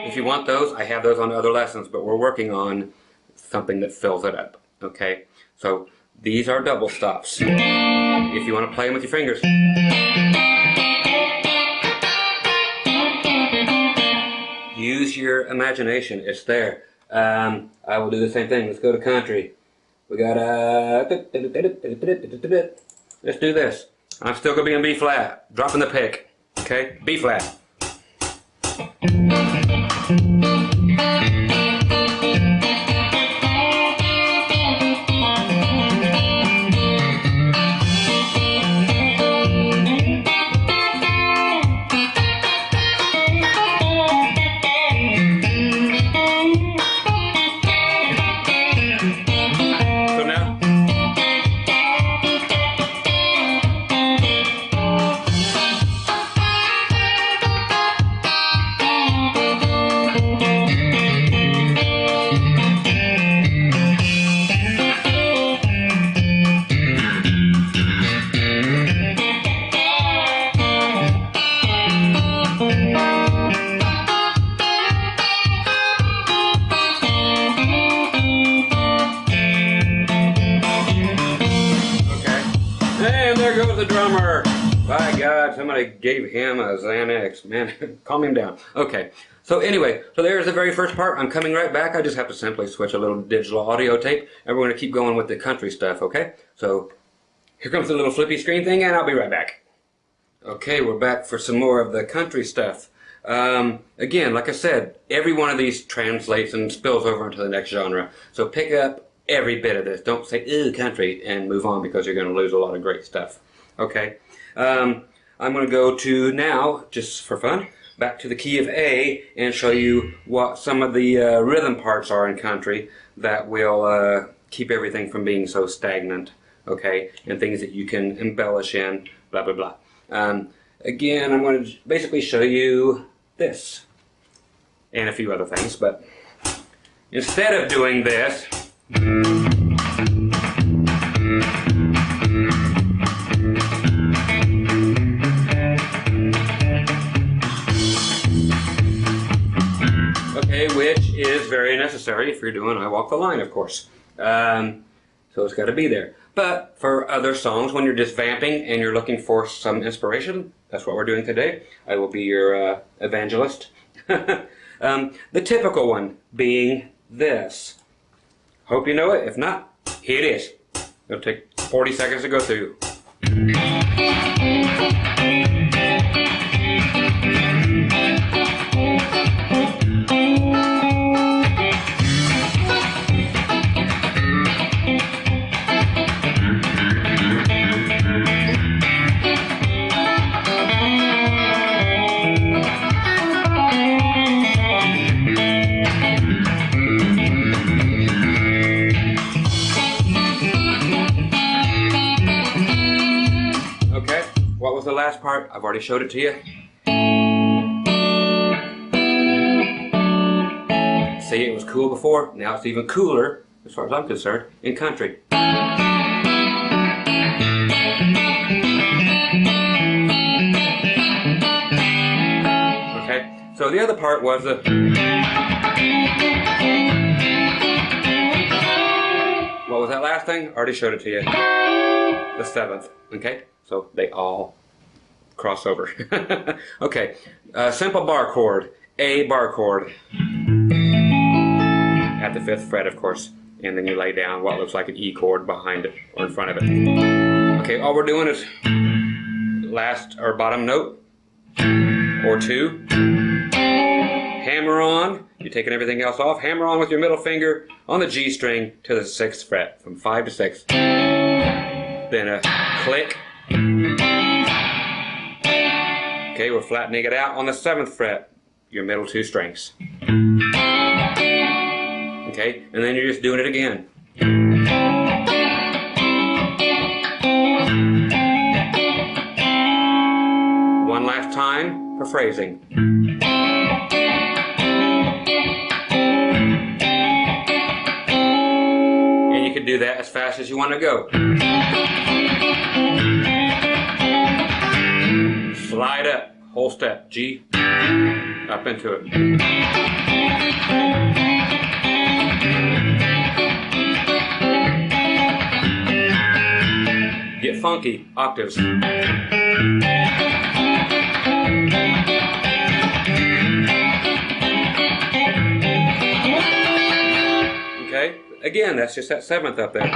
If you want those, I have those on other lessons, but we're working on something that fills it up. Okay, so these are double stops. If you want to play them with your fingers. Use your imagination, it's there. I will do the same thing. Let's go to country. We got let's do this. I'm still going to be in B flat, dropping the pick. Okay, B flat. There goes the drummer. By God, somebody gave him a Xanax. Man, calm him down. Okay, so anyway, so there's the very first part. I'm coming right back. I just have to simply switch a little digital audio tape, and we're going to keep going with the country stuff, okay? So here comes the little flippy screen thing, and I'll be right back. Okay, we're back for some more of the country stuff. Again, like I said, every one of these translates and spills over into the next genre. So pick up every bit of this. Don't say, ew, country, and move on, because you're going to lose a lot of great stuff. Okay, I'm going to go to now, just for fun, back to the key of A and show you what some of the rhythm parts are in country that will keep everything from being so stagnant, okay, and things that you can embellish in, blah, blah, blah. Again, I'm going to basically show you this and a few other things, but instead of doing this, okay, which is very necessary if you're doing I Walk the Line, of course. So it's got to be there. But for other songs, when you're just vamping and you're looking for some inspiration, that's what we're doing today. I will be your evangelist. The typical one being this. Hope you know it. If not, here it is. It'll take 40 seconds to go through. What was the last part? I've already showed it to you. See, it was cool before. Now it's even cooler, as far as I'm concerned, in country. Okay, so the other part was the... What was that last thing? Already showed it to you. The 7th, okay? So they all cross over. Okay, simple bar chord, A bar chord. At the 5th fret, of course. And then you lay down what looks like an E chord behind it, or in front of it. Okay, all we're doing is... last or bottom note or two. Hammer on. You're taking everything else off. Hammer on with your middle finger on the G string to the 6th fret, from 5 to 6. Then a click. Okay, we're flattening it out on the 7th fret, your middle 2 strings. Okay, and then you're just doing it again. One last time for phrasing. And you can do that as fast as you want to go. Slide up, whole step, G, up into it. Get funky, octaves. Okay, again, that's just that 7th up there.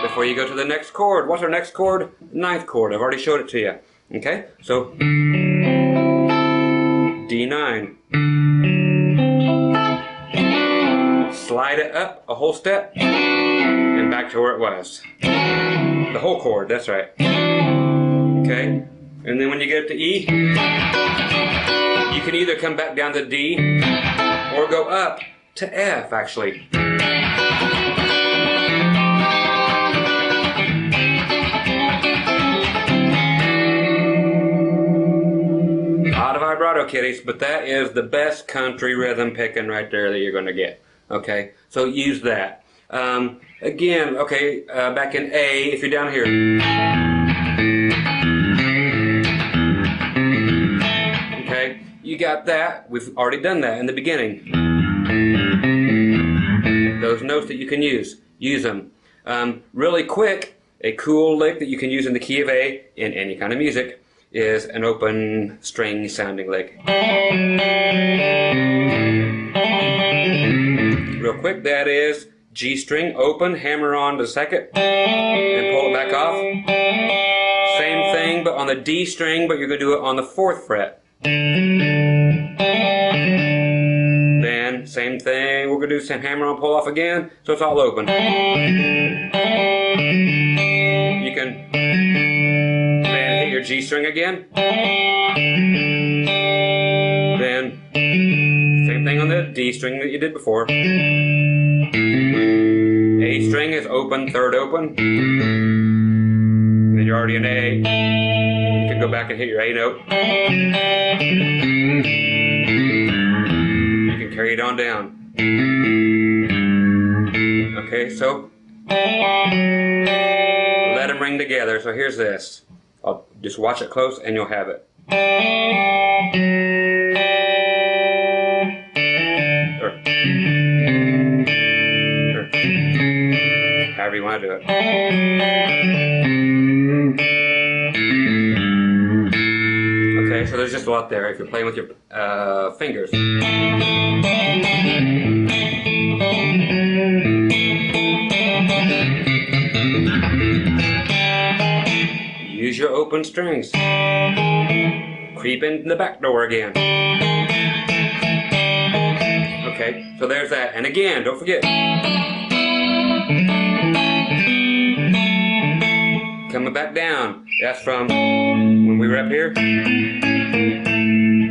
Before you go to the next chord, what's our next chord? 9th chord, I've already showed it to you. Okay, so D9. Slide it up a whole step and back to where it was. The whole chord, that's right. Okay, and then when you get up to E, you can either come back down to D or go up to F, actually. Out of vibrato, kiddies, but that is the best country rhythm picking right there that you're going to get. Okay, so use that. Again, okay, back in A, if you're down here. Okay, you got that. We've already done that in the beginning. Those notes that you can use them. Really quick, a cool lick that you can use in the key of A in any kind of music is an open string sounding lick. Real quick, that is G string, open, hammer on to the 2nd, and pull it back off. Same thing, but on the D string, but you're going to do it on the 4th fret. Then, same thing, we're going to do the same hammer on, pull off again, so it's all open. You can then hit your G string again. Then, same thing on the D string that you did before. A string is open, 3rd open. Then you're already in A. You can go back and hit your A note. You can carry it on down. Okay, so let them ring together. So here's this. I'll just watch it close and you'll have it. However you want to do it. Okay, so there's just a lot there if you're playing with your fingers. Use your open strings. Creep in the back door again. Okay, so there's that. And again, don't forget. Coming back down. That's from when we were up here.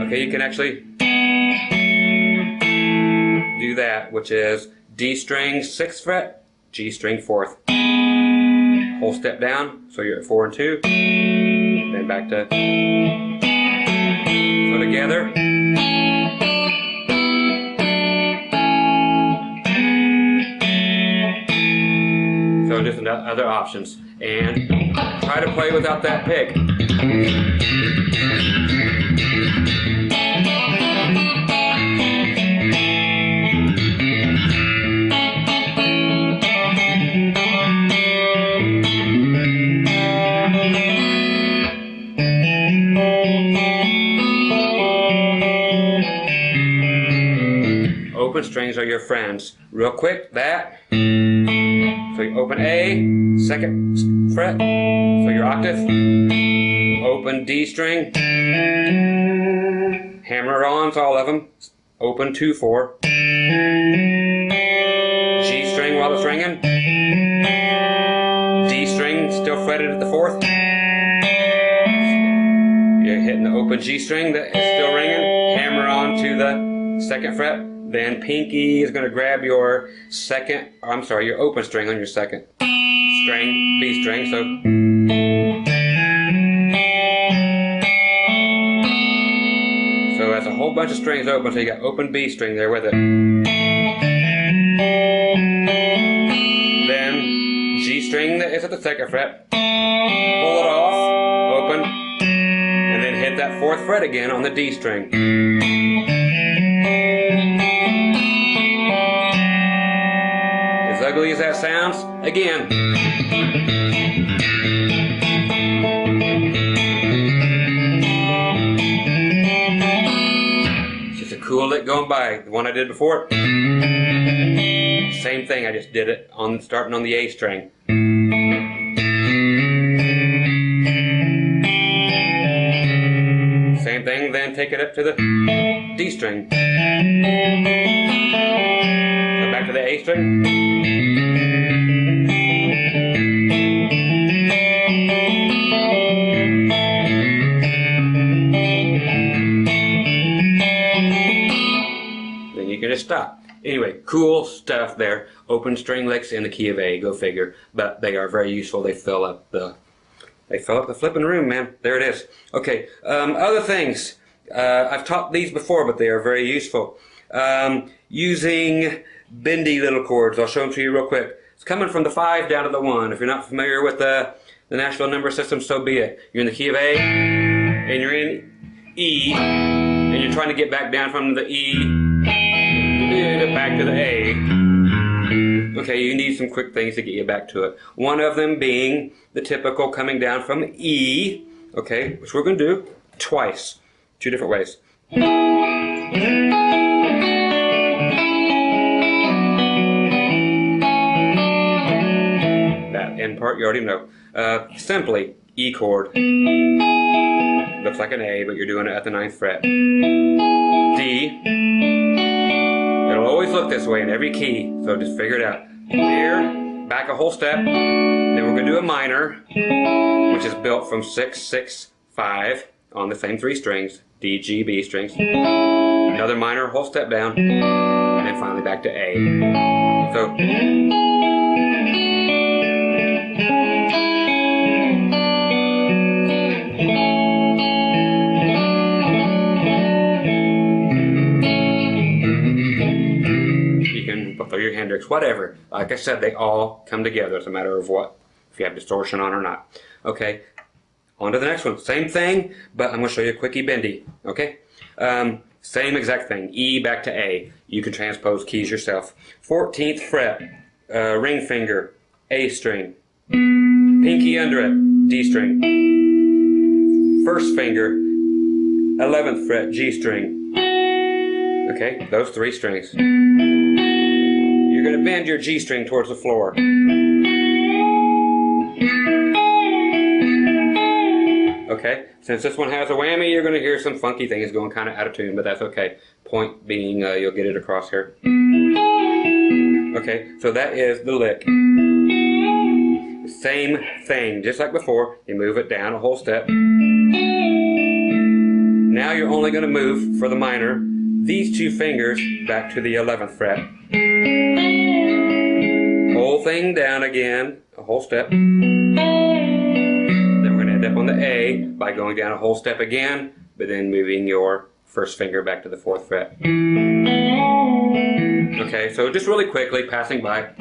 Okay, you can actually do that, which is D string 6th fret, G string 4th. Whole step down, so you're at 4 and 2. Then back to. So together. So just other options. And try to play without that pick. Open strings are your friends. Real quick, that. So So you open A, second fret, so your octave, open D string, hammer ons, all of them, open 2, 4, G string while it's ringing, D string still fretted at the 4th, you're hitting the open G string that is still ringing, hammer on to the 2nd fret, then pinky is going to grab your your open string on your 2nd string, B string, so that's a whole bunch of strings open, so you got open B string there with it. Then G string that is at the 2nd fret, pull it off, open, and then hit that 4th fret again on the D string. As ugly as that sounds, again. It's just a cool lick going by. The one I did before, same thing, I just did it starting on the A string. Same thing, then take it up to the D string. So back to the A string. Then you can just stop. Anyway, cool stuff there. Open string licks in the key of A, go figure. But they are very useful. They fill up the flipping room, man. There it is. Okay, other things. I've taught these before, but they are very useful. Using bendy little chords. I'll show them to you real quick. It's coming from the 5 down to the 1. If you're not familiar with the National Number System, so be it. You're in the key of A, and you're in E, and you're trying to get back down from the E back to the A. Okay, you need some quick things to get you back to it. One of them being the typical coming down from E, okay, which we're going to do twice, 2 different ways. That end part you already know. Simply, E chord. Looks like an A, but you're doing it at the 9th fret. D. It'll always look this way in every key, so just figure it out. Here, back a whole step, then we're going to do a minor, which is built from 6, 6, 5 on the same 3 strings, D, G, B strings. Another minor, whole step down, and then finally back to A. So, throw your Hendrix, whatever. Like I said, they all come together. It's a matter of what, if you have distortion on or not. Okay, on to the next one. Same thing, but I'm going to show you a quickie bendy. Okay, same exact thing. E back to A. You can transpose keys yourself. 14th fret, ring finger, A string. Pinky under it, D string. 1st finger, 11th fret, G string. Okay, those 3 strings. You're going to bend your G string towards the floor. Okay, since this one has a whammy, you're going to hear some funky things going kind of out of tune, but that's okay. Point being, you'll get it across here. Okay, so that is the lick. Same thing, just like before. You move it down a whole step. Now you're only going to move, for the minor, these 2 fingers back to the 11th fret. Whole thing down again, a whole step. Then we're going to end up on the A by going down a whole step again, but then moving your 1st finger back to the 4th fret. Okay, so just really quickly, passing by.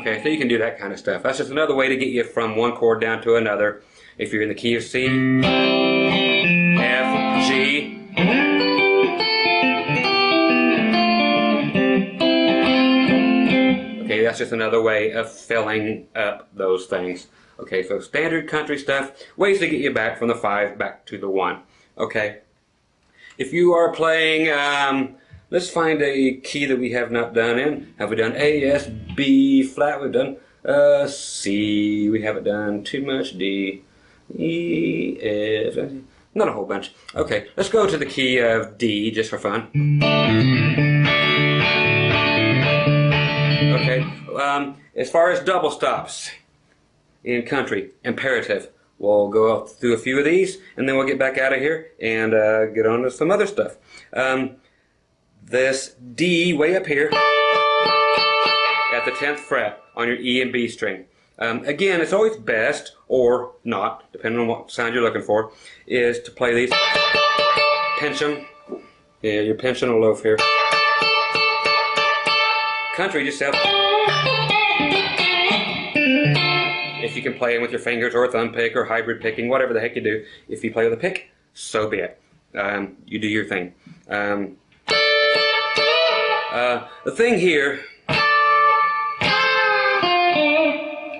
Okay, so you can do that kind of stuff. That's just another way to get you from one chord down to another. If you're in the key of C, F, G. Okay, that's just another way of filling up those things. Okay, so standard country stuff, ways to get you back from the 5 back to the 1. Okay. If you are playing, let's find a key that we have not done in. Have we done A, S, B flat? We've done C. We haven't done too much. D, E, F. Not a whole bunch. Okay, let's go to the key of D just for fun. Okay, as far as double stops in country, imperative. We'll go through a few of these, and then we'll get back out of here and get on to some other stuff. This D way up here at the 10th fret on your E and B string. Again, it's always best, or not, depending on what sound you're looking for, is to play these. Pinch them. Yeah, you're pinching a loaf here. Country, just have. If you can play them with your fingers or a thumb pick or hybrid picking, whatever the heck you do. If you play with a pick, so be it. You do your thing. The thing here,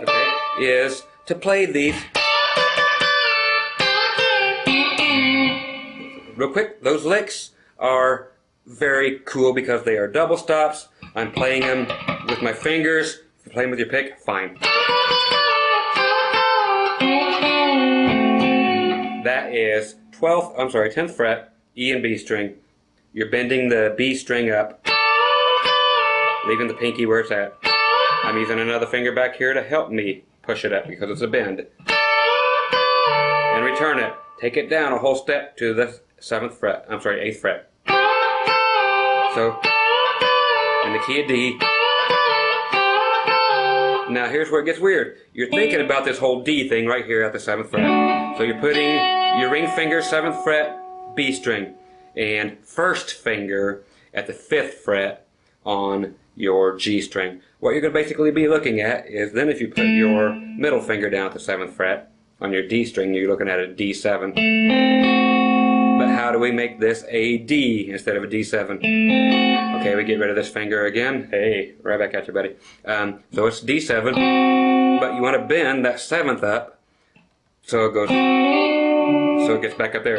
okay, is to play these. Real quick, those licks are very cool because they are double stops. I'm playing them with my fingers. If you're playing with your pick, fine. That is 10th fret, E and B string. You're bending the B string up, leaving the pinky where it's at. I'm using another finger back here to help me push it up because it's a bend. And return it. Take it down a whole step to the 8th fret. So, in the key of D. Now here's where it gets weird. You're thinking about this whole D thing right here at the 7th fret. So you're putting your ring finger 7th fret, B string, and first finger at the 5th fret on your G string. What you're going to basically be looking at is then if you put your middle finger down at the 7th fret on your D string, you're looking at a D7. But how do we make this a D instead of a D7? Okay, we get rid of this finger again. Hey, right back at you, buddy. So it's D7, but you want to bend that 7th up so it goes, so it gets back up there.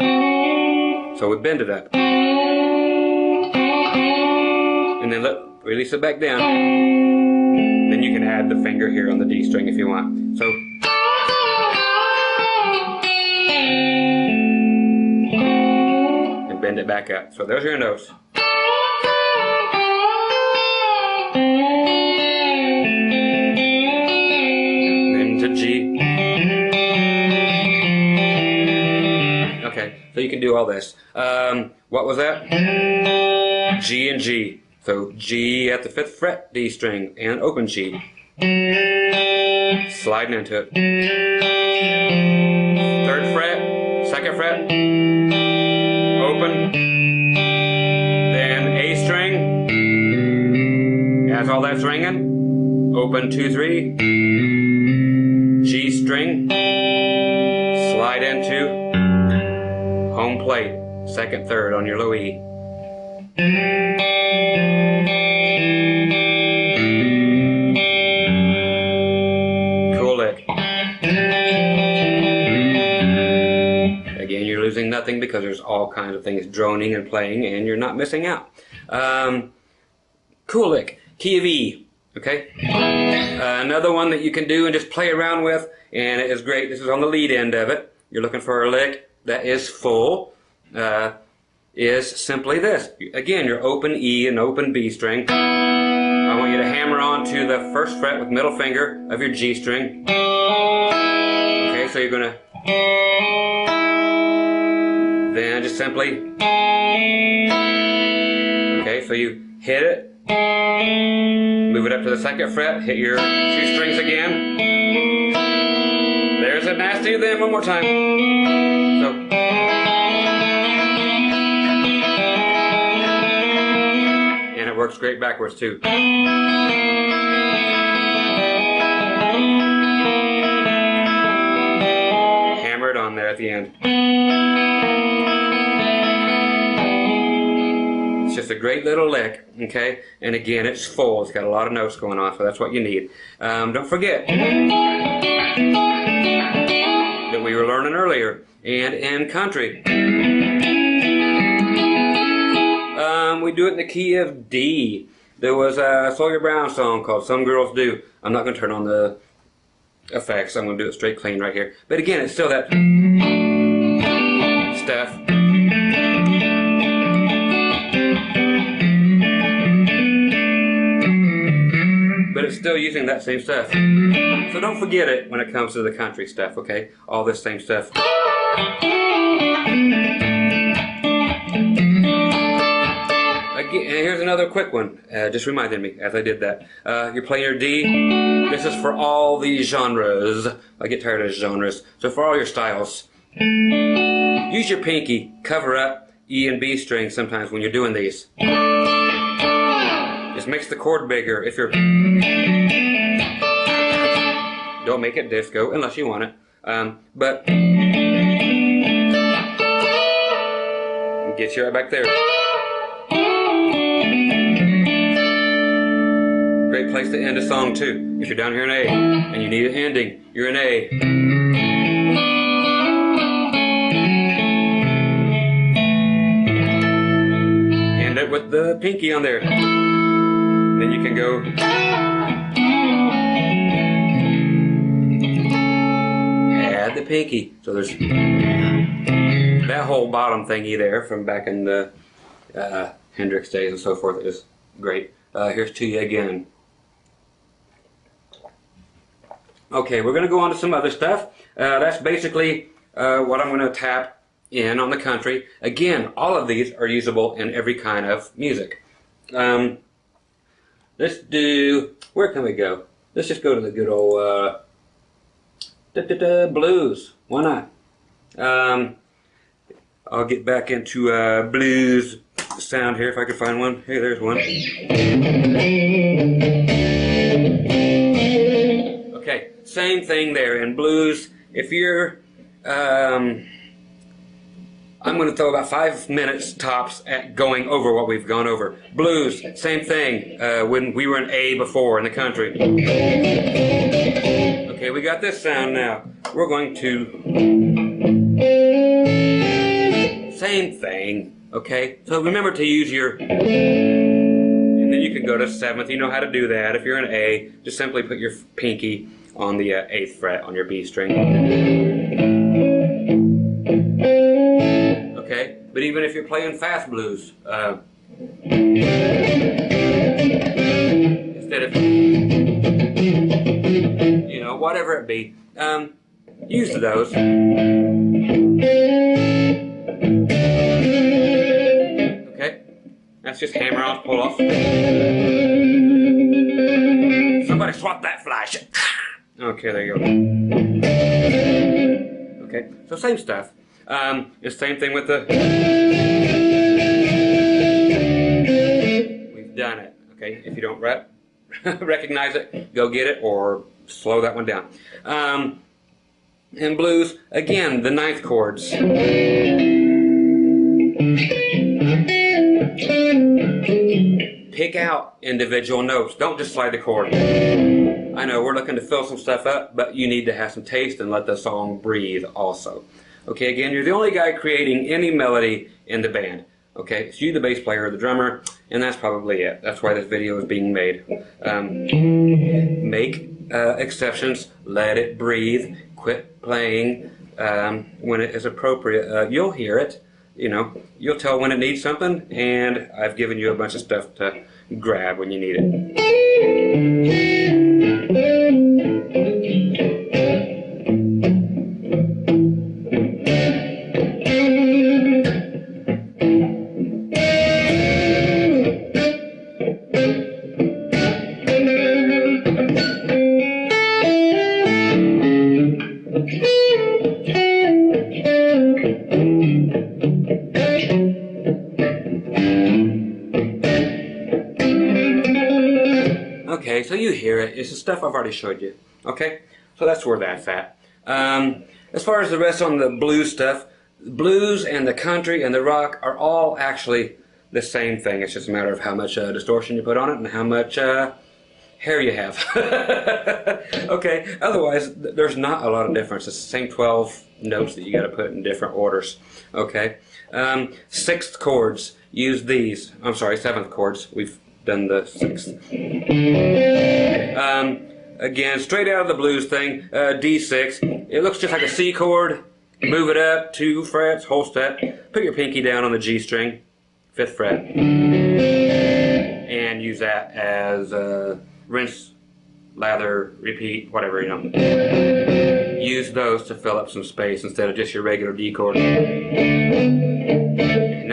So we bend it up. And then release it back down. Then you can add the finger here on the D string if you want. So bend it back up. So there's your notes. Then to G. Okay, so you can do all this. What was that? G and G. So G at the 5th fret, D string, and open G. Sliding into it. 3rd fret, 2nd fret. Open, then A string, as all that's ringing, open 2, 3, G string, slide into home plate, 2nd, 3rd on your low E. Cool lick. Again, you're losing nothing because there's all kinds of things droning and playing and you're not missing out. Cool lick. Key of E. Okay? Another one that you can do and just play around with, and it is great. This is on the lead end of it. You're looking for a lick that is full. Is simply this. Again, your open E and open B string. I want you to hammer onto the 1st fret with middle finger of your G string. Okay, so you're going to then just simply, okay, so you hit it, move it up to the 2nd fret, hit your 2 strings again. There's a nasty, then one more time. So, and it works great backwards too. Hammer it on there at the end. It's just a great little lick, okay? And again, it's full. It's got a lot of notes going on, so that's what you need. Don't forget that we were learning earlier, and in country, We do it in the key of D. There was a Sawyer Brown song called Some Girls Do. I'm not going to turn on the effects. I'm going to do it straight clean right here. But again, it's still that stuff. But it's still using that same stuff. So don't forget it when it comes to the country stuff, okay? All this same stuff. Again, here's another quick one. Just reminded me as I did that. You're playing your D. This is for all these genres. I get tired of genres. So for all your styles, use your pinky. Cover up E and B strings sometimes when you're doing these. Just makes the chord bigger. If you're... Don't make it disco unless you want it. But... Get you right back there. Great place to end a song too. If you're down here in A and you need an ending, you're in A. End it with the pinky on there. Then you can go. Add the pinky. So there's that whole bottom thingy there from back in the Hendrix days and so forth is great. Here's to you again. Okay, we're going to go on to some other stuff. That's basically what I'm going to tap in on the country. Again, all of these are usable in every kind of music. Let's do, where can we go? Let's just go to the good old blues. Why not? I'll get back into blues sound here if I can find one. Hey, there's one. Okay, same thing there in blues. If you're, I'm going to throw about 5 minutes tops at going over what we've gone over. Blues, same thing. When we were in A before in the country. Okay, we got this sound now. We're going to, same thing. Okay, so remember to use your, and then you can go to 7th. You know how to do that. If you're in A, just simply put your pinky on the 8th fret on your B string. Okay, but even if you're playing fast blues, instead of, you know, whatever it be, use those. That's just hammer off, pull off. Somebody swap that flash. Okay, there you go. Okay, so same stuff. The same thing with the... We've done it. Okay, if you don't recognize it, go get it or slow that one down. In blues, again, the 9th chords. Pick out individual notes. Don't just slide the chord. I know we're looking to fill some stuff up, but you need to have some taste and let the song breathe also. Okay, again, you're the only guy creating any melody in the band. Okay, it's you, the bass player, or the drummer, and that's probably it. That's why this video is being made. Make exceptions. Let it breathe. Quit playing when it is appropriate. You'll hear it. You know, you'll tell when it needs something, and I've given you a bunch of stuff to grab when you need it. Okay, so you hear it. It's the stuff I've already showed you. Okay, so that's where that's at. As far as the rest on the blues stuff, the blues and the country and the rock are all actually the same thing. It's just a matter of how much distortion you put on it and how much Here you have. Okay, otherwise there's not a lot of difference. It's the same 12 notes that you got to put in different orders. Okay, sixth chords, use these. I'm sorry, seventh chords. We've done the sixth. Again, straight out of the blues thing, D6. It looks just like a C chord. Move it up 2 frets, whole step. Put your pinky down on the G string, 5th fret, and use that as rinse, lather, repeat, whatever, you know. Use those to fill up some space instead of just your regular D chord. Now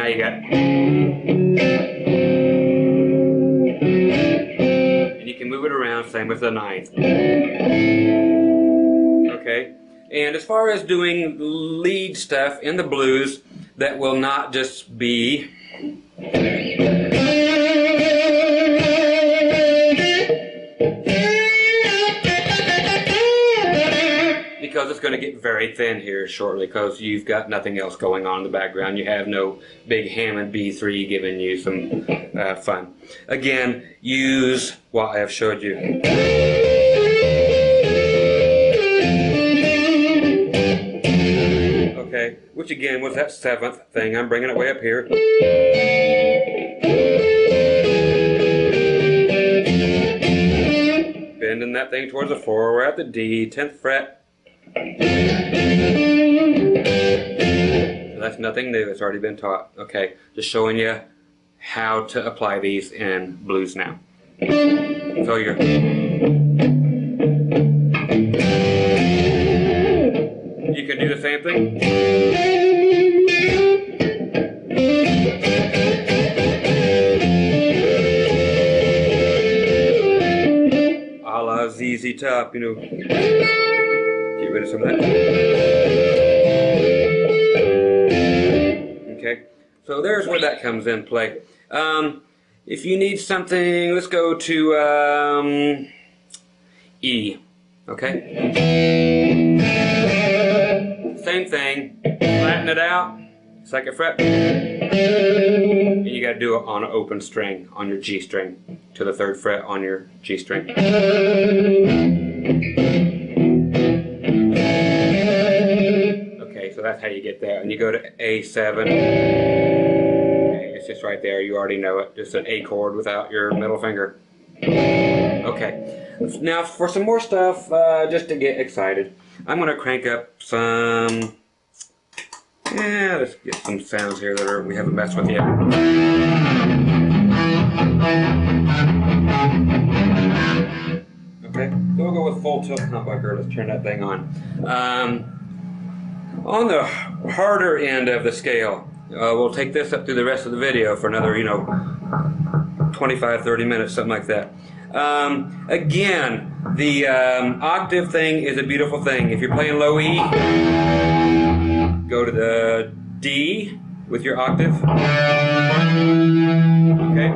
you got, and you can move it around, same with the 9th. Okay, and as far as doing lead stuff in the blues that will not just be because it's going to get very thin here shortly because you've got nothing else going on in the background. You have no big Hammond B3 giving you some fun. Again, use what I have showed you. Okay, which again was that 7th thing. I'm bringing it way up here. Bending that thing towards the 4. We're at the D, 10th fret. So that's nothing new, it's already been taught. Okay, just showing you how to apply these in blues now. So you can do the same thing. A la ZZ Top, you know. Get rid of some of that. Okay, so there's where that comes in play. If you need something, let's go to E. Okay? Same thing. Flatten it out, 2nd fret. And you got to do it on an open string on your G string to the 3rd fret on your G string. So that's how you get there. And you go to A7. Okay, it's just right there. You already know it. Just an A chord without your middle finger. Okay. Now for some more stuff, just to get excited, I'm going to crank up some... Yeah, let's get some sounds here that we haven't messed with yet. Okay, so we'll go with full tilt humbucker. Let's turn that thing on. On the harder end of the scale, we'll take this up through the rest of the video for another, 25-30 minutes, something like that. Again, the octave thing is a beautiful thing. If you're playing low E, go to the D with your octave. Okay.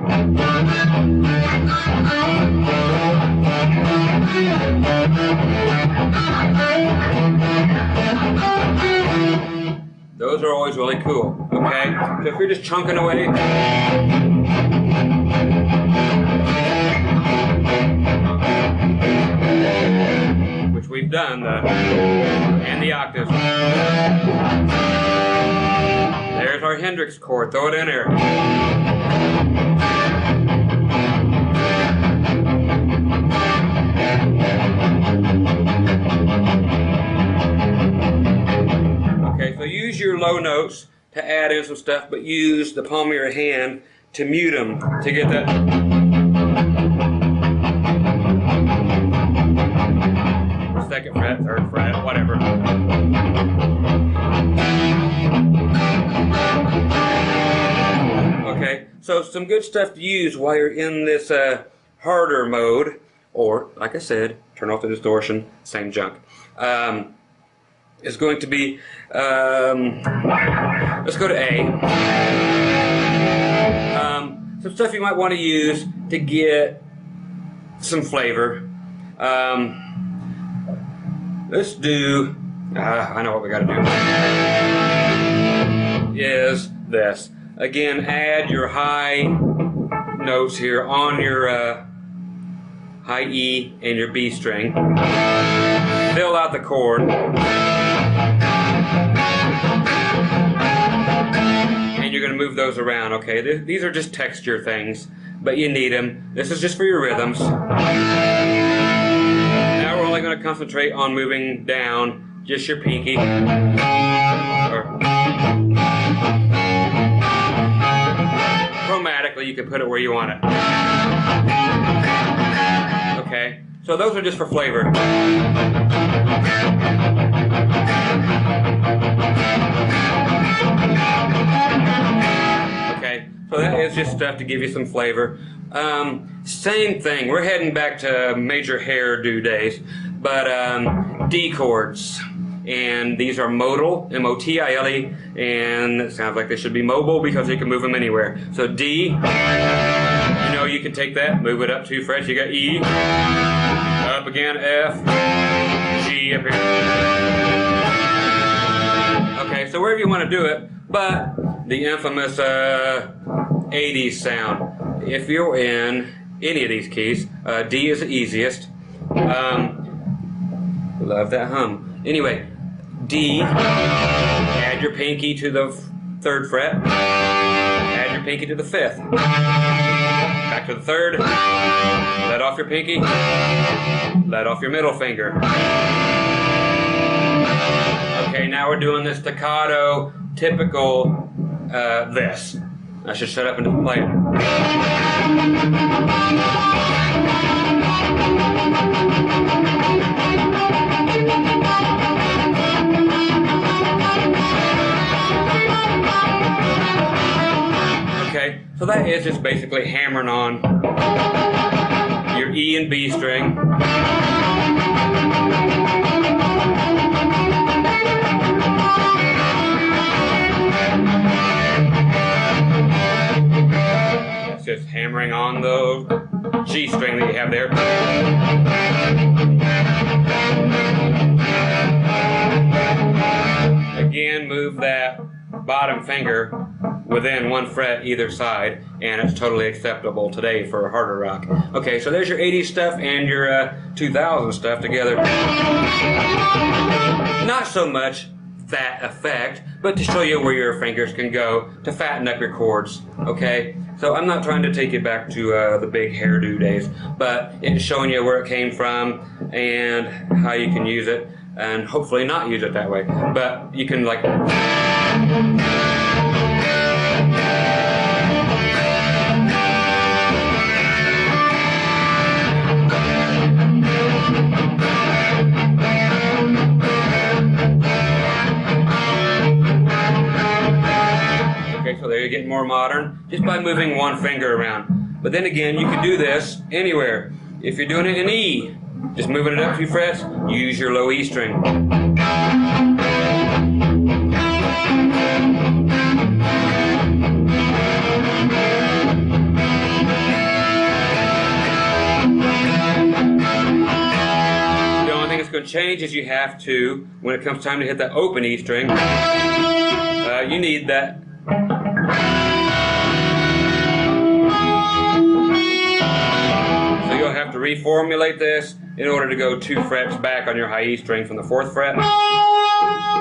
Those are always really cool, okay? So if you're just chunking away, which we've done, and the octaves. There's our Hendrix chord, throw it in there. So use your low notes to add in some stuff, but use the palm of your hand to mute them to get that. 2nd fret, 3rd fret, whatever. Okay, so some good stuff to use while you're in this harder mode, or like I said, turn off the distortion, same junk. Is going to be, let's go to A. Some stuff you might want to use to get some flavor. Let's do, I know what we got to do, is this. Again, add your high notes here on your high E, and your B string. Fill out the chord. And you're going to move those around, okay? These are just texture things, but you need them. This is just for your rhythms. Now we're only going to concentrate on moving down just your pinky. Chromatically, you can put it where you want it. Okay, so those are just for flavor. Okay, so that is just stuff to give you some flavor. Same thing, we're heading back to major hairdo days, but D chords. And these are modal, M-O-T-I-L-E, and it sounds like they should be mobile because you can move them anywhere. So D, you know you can take that, move it up 2 frets, you got E, up again, F, G up here. Okay, so wherever you want to do it, but the infamous 80s sound. If you're in any of these keys, D is the easiest. Love that hum. Anyway, D, add your pinky to the 3rd fret, add your pinky to the 5th, back to the 3rd, let off your pinky, let off your middle finger. Okay, now we're doing the staccato, typical this. I should shut up and play it. Okay, so that is just basically hammering on your E and B string. That's just hammering on the G string that you have there. Again, move that bottom finger within 1 fret either side, and it's totally acceptable today for harder rock. Okay, so there's your 80s stuff and your 2000 stuff together. Not so much that effect, but to show you where your fingers can go to fatten up your chords. Okay, so I'm not trying to take you back to the big hairdo days, but it's showing you where it came from and how you can use it, and hopefully not use it that way, but you can like so there you're getting more modern just by moving 1 finger around. But then again, you can do this anywhere. If you're doing it in E, just moving it up 2 frets, use your low E string. The only thing that's going to change is you have to, when it comes time to hit that open E string, you need that. So you'll have to reformulate this in order to go 2 frets back on your high E string from the 4th fret.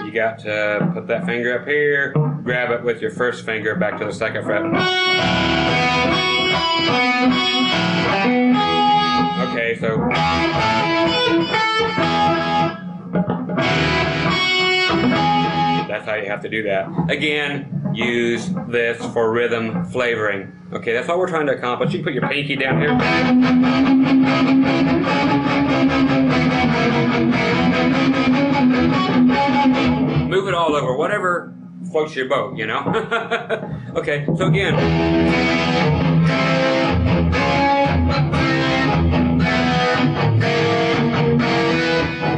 You got to put that finger up here, grab it with your 1st finger back to the 2nd fret. Okay, so that's how you have to do that. Again, use this for rhythm flavoring. Okay, that's all we're trying to accomplish. You can put your pinky down here. Move it all over, whatever floats your boat, you know? Okay, so again.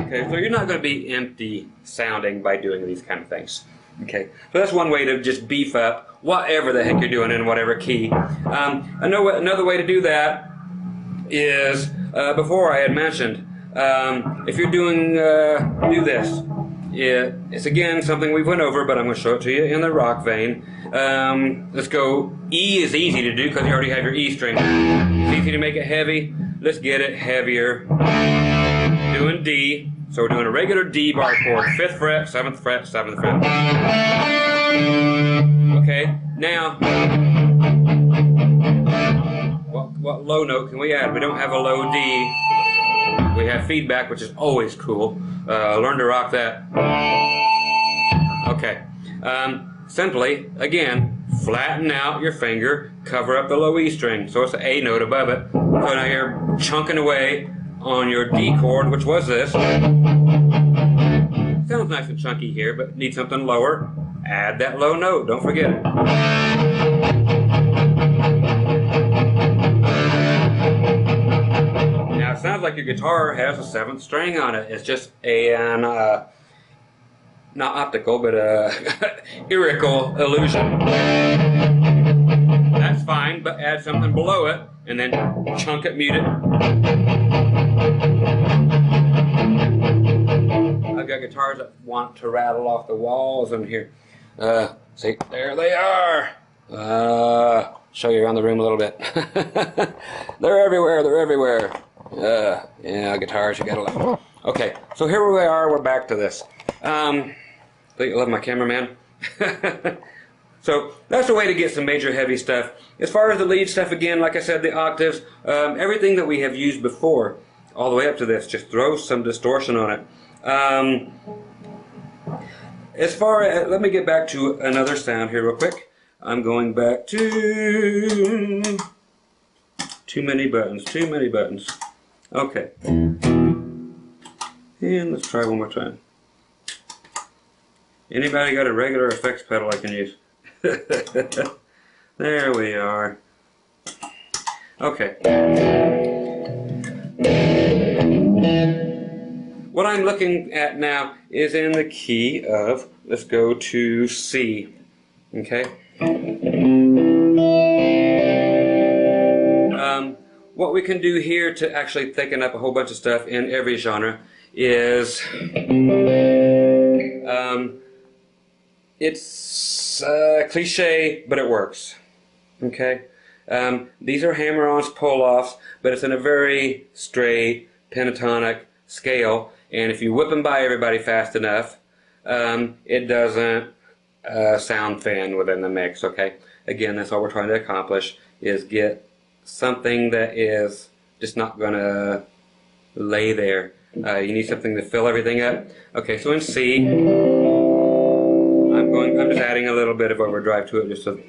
Okay, so you're not going to be empty sounding by doing these kind of things. Okay, so that's one way to just beef up whatever the heck you're doing in whatever key. Another way to do that is, before I had mentioned, if you're doing, do this. It's again something we've went over, but I'm going to show it to you in the rock vein. Let's go. E is easy to do because you already have your E string. It's easy to make it heavy. let's get it heavier. Doing D. So we're doing a regular D bar chord. 5th fret, 7th fret, 7th fret. Okay, now, what low note can we add? We don't have a low D. We have feedback, which is always cool. Learn to rock that. Okay. Simply, again, flatten out your finger, cover up the low E string, so it's an A note above it. So now you're chunking away on your D chord, which was this. Sounds nice and chunky here, but need something lower. Add that low note, don't forget it. Now it sounds like your guitar has a 7th string on it. It's just an not optical, but lyrical illusion. That's fine, but add something below it, and then chunk it, mute it. I've got guitars that want to rattle off the walls in here. See, there they are. Show you around the room a little bit. They're everywhere, they're everywhere. Yeah, guitars, you gotta love. Okay, so here we are, we're back to this. Think you love my cameraman? So that's a way to get some major heavy stuff. As far as the lead stuff, again, like I said, the octaves, everything that we have used before, all the way up to this, just throw some distortion on it. As far as, let me get back to another sound here real quick. I'm going back to too many buttons. Okay. And let's try one more time. Anybody got a regular effects pedal I can use? There we are. Okay. What I'm looking at now is in the key of, let's go to C. Okay. What we can do here to actually thicken up a whole bunch of stuff in every genre is it's cliche, but it works. Okay? These are hammer-ons, pull-offs, but it's in a very straight pentatonic scale, and if you whip them by everybody fast enough, it doesn't sound thin within the mix. Okay? Again, that's all we're trying to accomplish, is get something that is just not going to lay there. You need something to fill everything up. Okay, so in C, I'm just adding a little bit of overdrive to it just to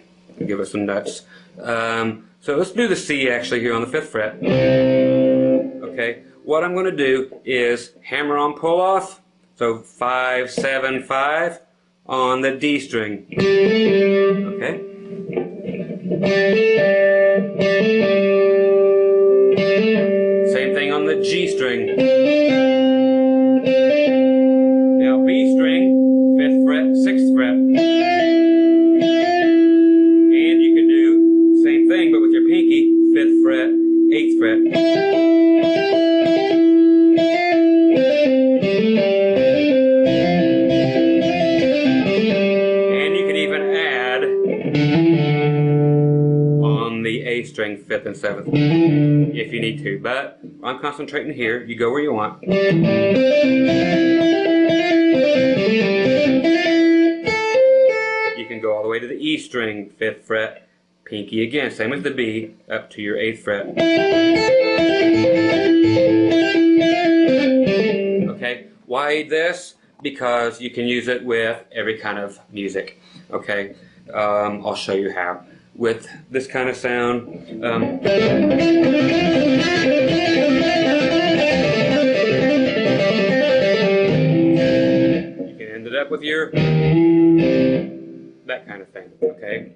give it some nuts. So let's do the C actually here on the 5th fret. Okay, what I'm going to do is hammer on pull off, so 5, 7, 5 on the D string. Okay. Same thing on the G string. Now B string, 5th fret, 6th fret. And you can do the same thing but with your pinky, 5th fret, 8th fret. And you can even add on the A string, 5th and 7th, if you need to. But I'm concentrating here. You go where you want. You can go all the way to the E string, 5th fret, pinky again, same as the B, up to your 8th fret. Okay, why this? Because you can use it with every kind of music. Okay, I'll show you how. With this kind of sound, you can end it up with your that kind of thing, okay?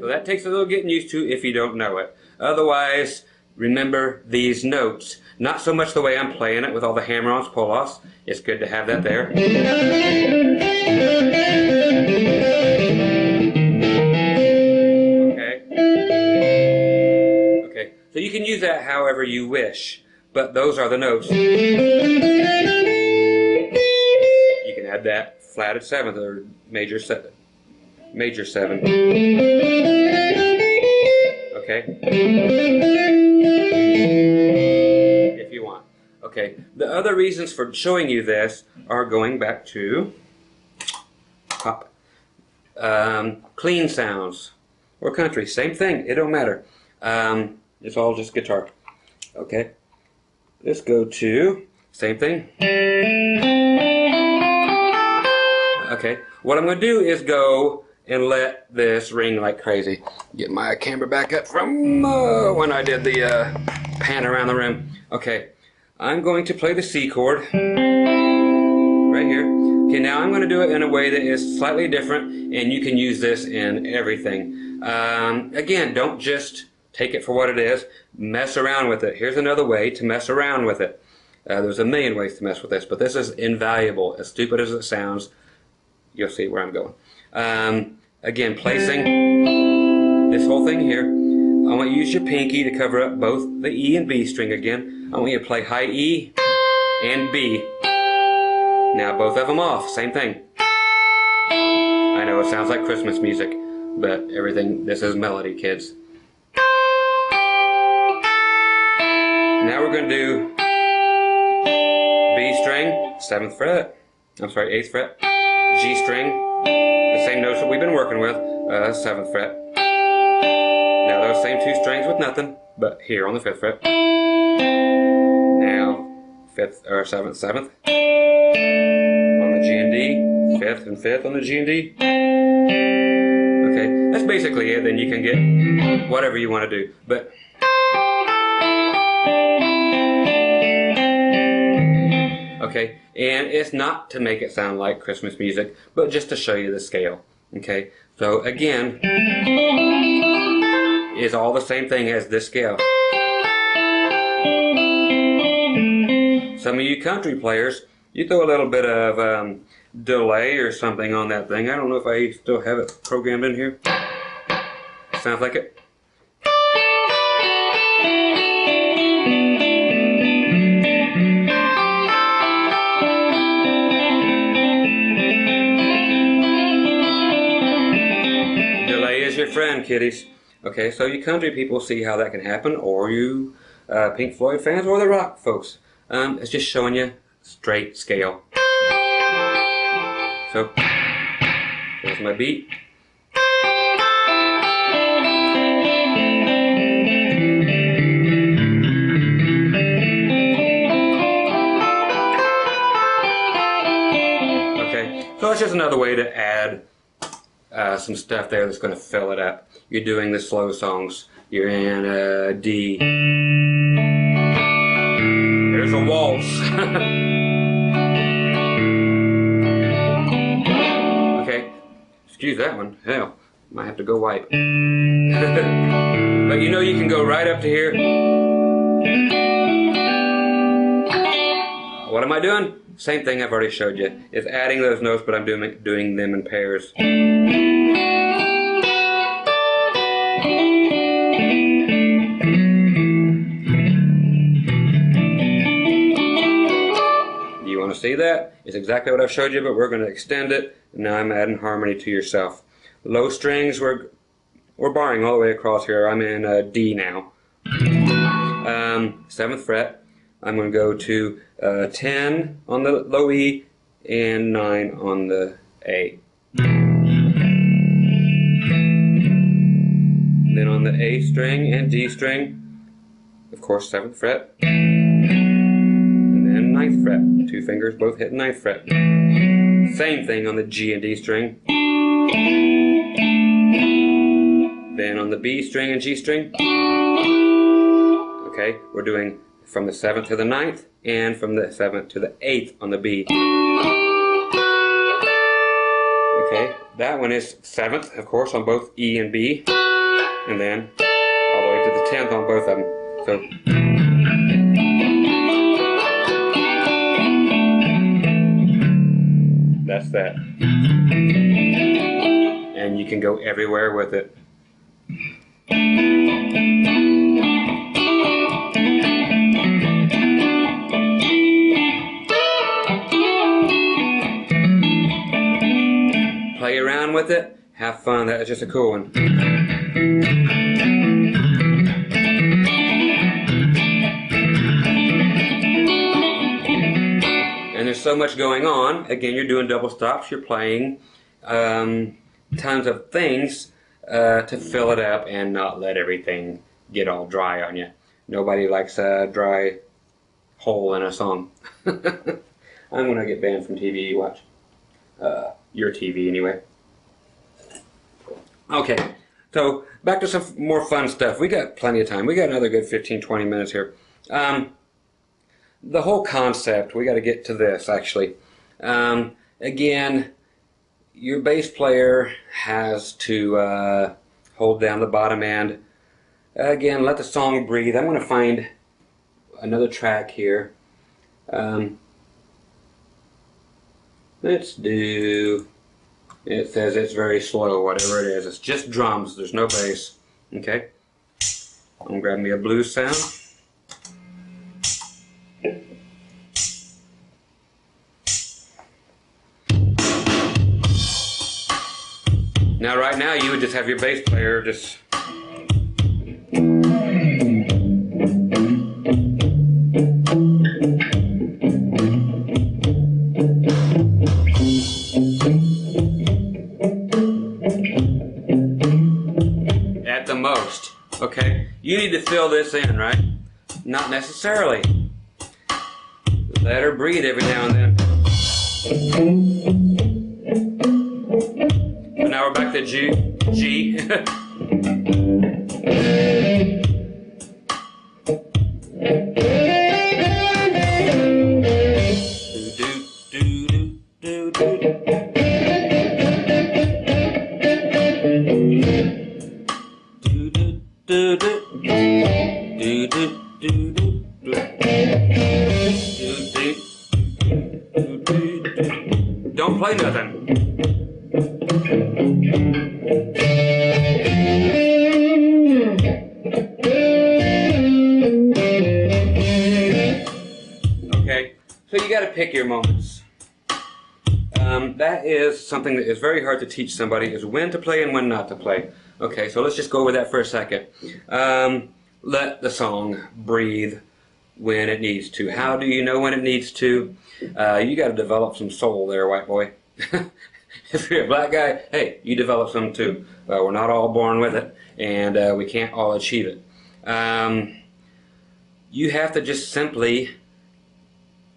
So that takes a little getting used to if you don't know it. Otherwise, remember these notes. Not so much the way I'm playing it with all the hammer-ons, pull-offs. It's good to have that there. Okay, so you can use that however you wish, but those are the notes. You can add that flatted 7th or major 7. Okay, Okay? If you want. Okay, the other reasons for showing you this are going back to pop. Clean sounds or country, same thing, it don't matter. It's all just guitar. Okay, let's go to same thing. Okay, what I'm going to do is go and let this ring like crazy. Get my camera back up from when I did the pan around the room. Okay, I'm going to play the C chord right here. Okay, now I'm going to do it in a way that is slightly different, and you can use this in everything. Again, don't just take it for what it is. Mess around with it. Here's another way to mess around with it. There's a million ways to mess with this, but this is invaluable. As stupid as it sounds, you'll see where I'm going. Again, placing this whole thing here. I want you to use your pinky to cover up both the E and B string again. I want you to play high E and B. Now both of them off, same thing. I know it sounds like Christmas music, but this is melody, kids. Now we're going to do B string, 7th fret, I'm sorry, 8th fret, G string, the same notes that we've been working with, 7th fret. Now those same two strings with nothing, but here on the 5th fret. Now 5th or 7th, 7th on the G and D, 5th and 5th on the G and D. Okay, that's basically it. Then you can get whatever you want to do, but okay, and it's not to make it sound like Christmas music, but just to show you the scale. Okay, so again, is all the same thing as this scale. Some of you country players, you throw a little bit of delay or something on that thing. I don't know if I still have it programmed in here. Sounds like it. Your friend, kiddies. Okay, so you country people see how that can happen, or you Pink Floyd fans, or the rock folks. It's just showing you straight scale. So there's my beat. Okay, so it's just another way to add some stuff there that's going to fill it up. You're doing the slow songs. You're in D. There's a waltz. Okay, excuse that one. Hell, might have to go wipe. But you know you can go right up to here. What am I doing? Same thing I've already showed you. It's adding those notes, but I'm doing them in pairs. You want to see that? It's exactly what I've showed you, but we're going to extend it. Now I'm adding harmony to yourself. Low strings, we're barring all the way across here. I'm in D now. 7th fret. I'm going to go to 10 on the low E and 9 on the A. Then on the A string and D string, of course 7th fret, and then 9th fret. 2 fingers both hit 9th fret. Same thing on the G and D string. Then on the B string and G string. Okay, we're doing from the 7th to the 9th, and from the 7th to the 8th on the B. Okay, that one is 7th, of course, on both E and B, and then all the way to the 10th on both of them. So, that's that. And you can go everywhere with it. Play around with it, have fun. That is just a cool one. so much going on. Again, you're doing double stops. You're playing tons of things to fill it up and not let everything get all dry on you. Nobody likes a dry hole in a song. I'm going to get banned from TV, watch. Your TV, anyway. Okay, so back to some more fun stuff. We got plenty of time. We got another good 15-20 minutes here. The whole concept, we got to get to this, actually. Again, your bass player has to hold down the bottom end. Again, let the song breathe. I'm going to find another track here. Let's do, it says it's very slow, whatever it is. It's just drums, there's no bass. Okay? I'm going to grab me a blues sound. Now right now you would just have your bass player just at the most. Okay? You need to fill this in, right? Not necessarily. Let her breathe every now and then. So now we're back to G. Don't play nothing. Okay, so you got to pick your moments. That is something that is very hard to teach somebody, is when to play and when not to play. Okay, so let's just go over that for a second. Let the song breathe when it needs to. How do you know when it needs to? You got to develop some soul there, white boy. If you're a black guy, hey, you develop some too. We're not all born with it, and we can't all achieve it. You have to just simply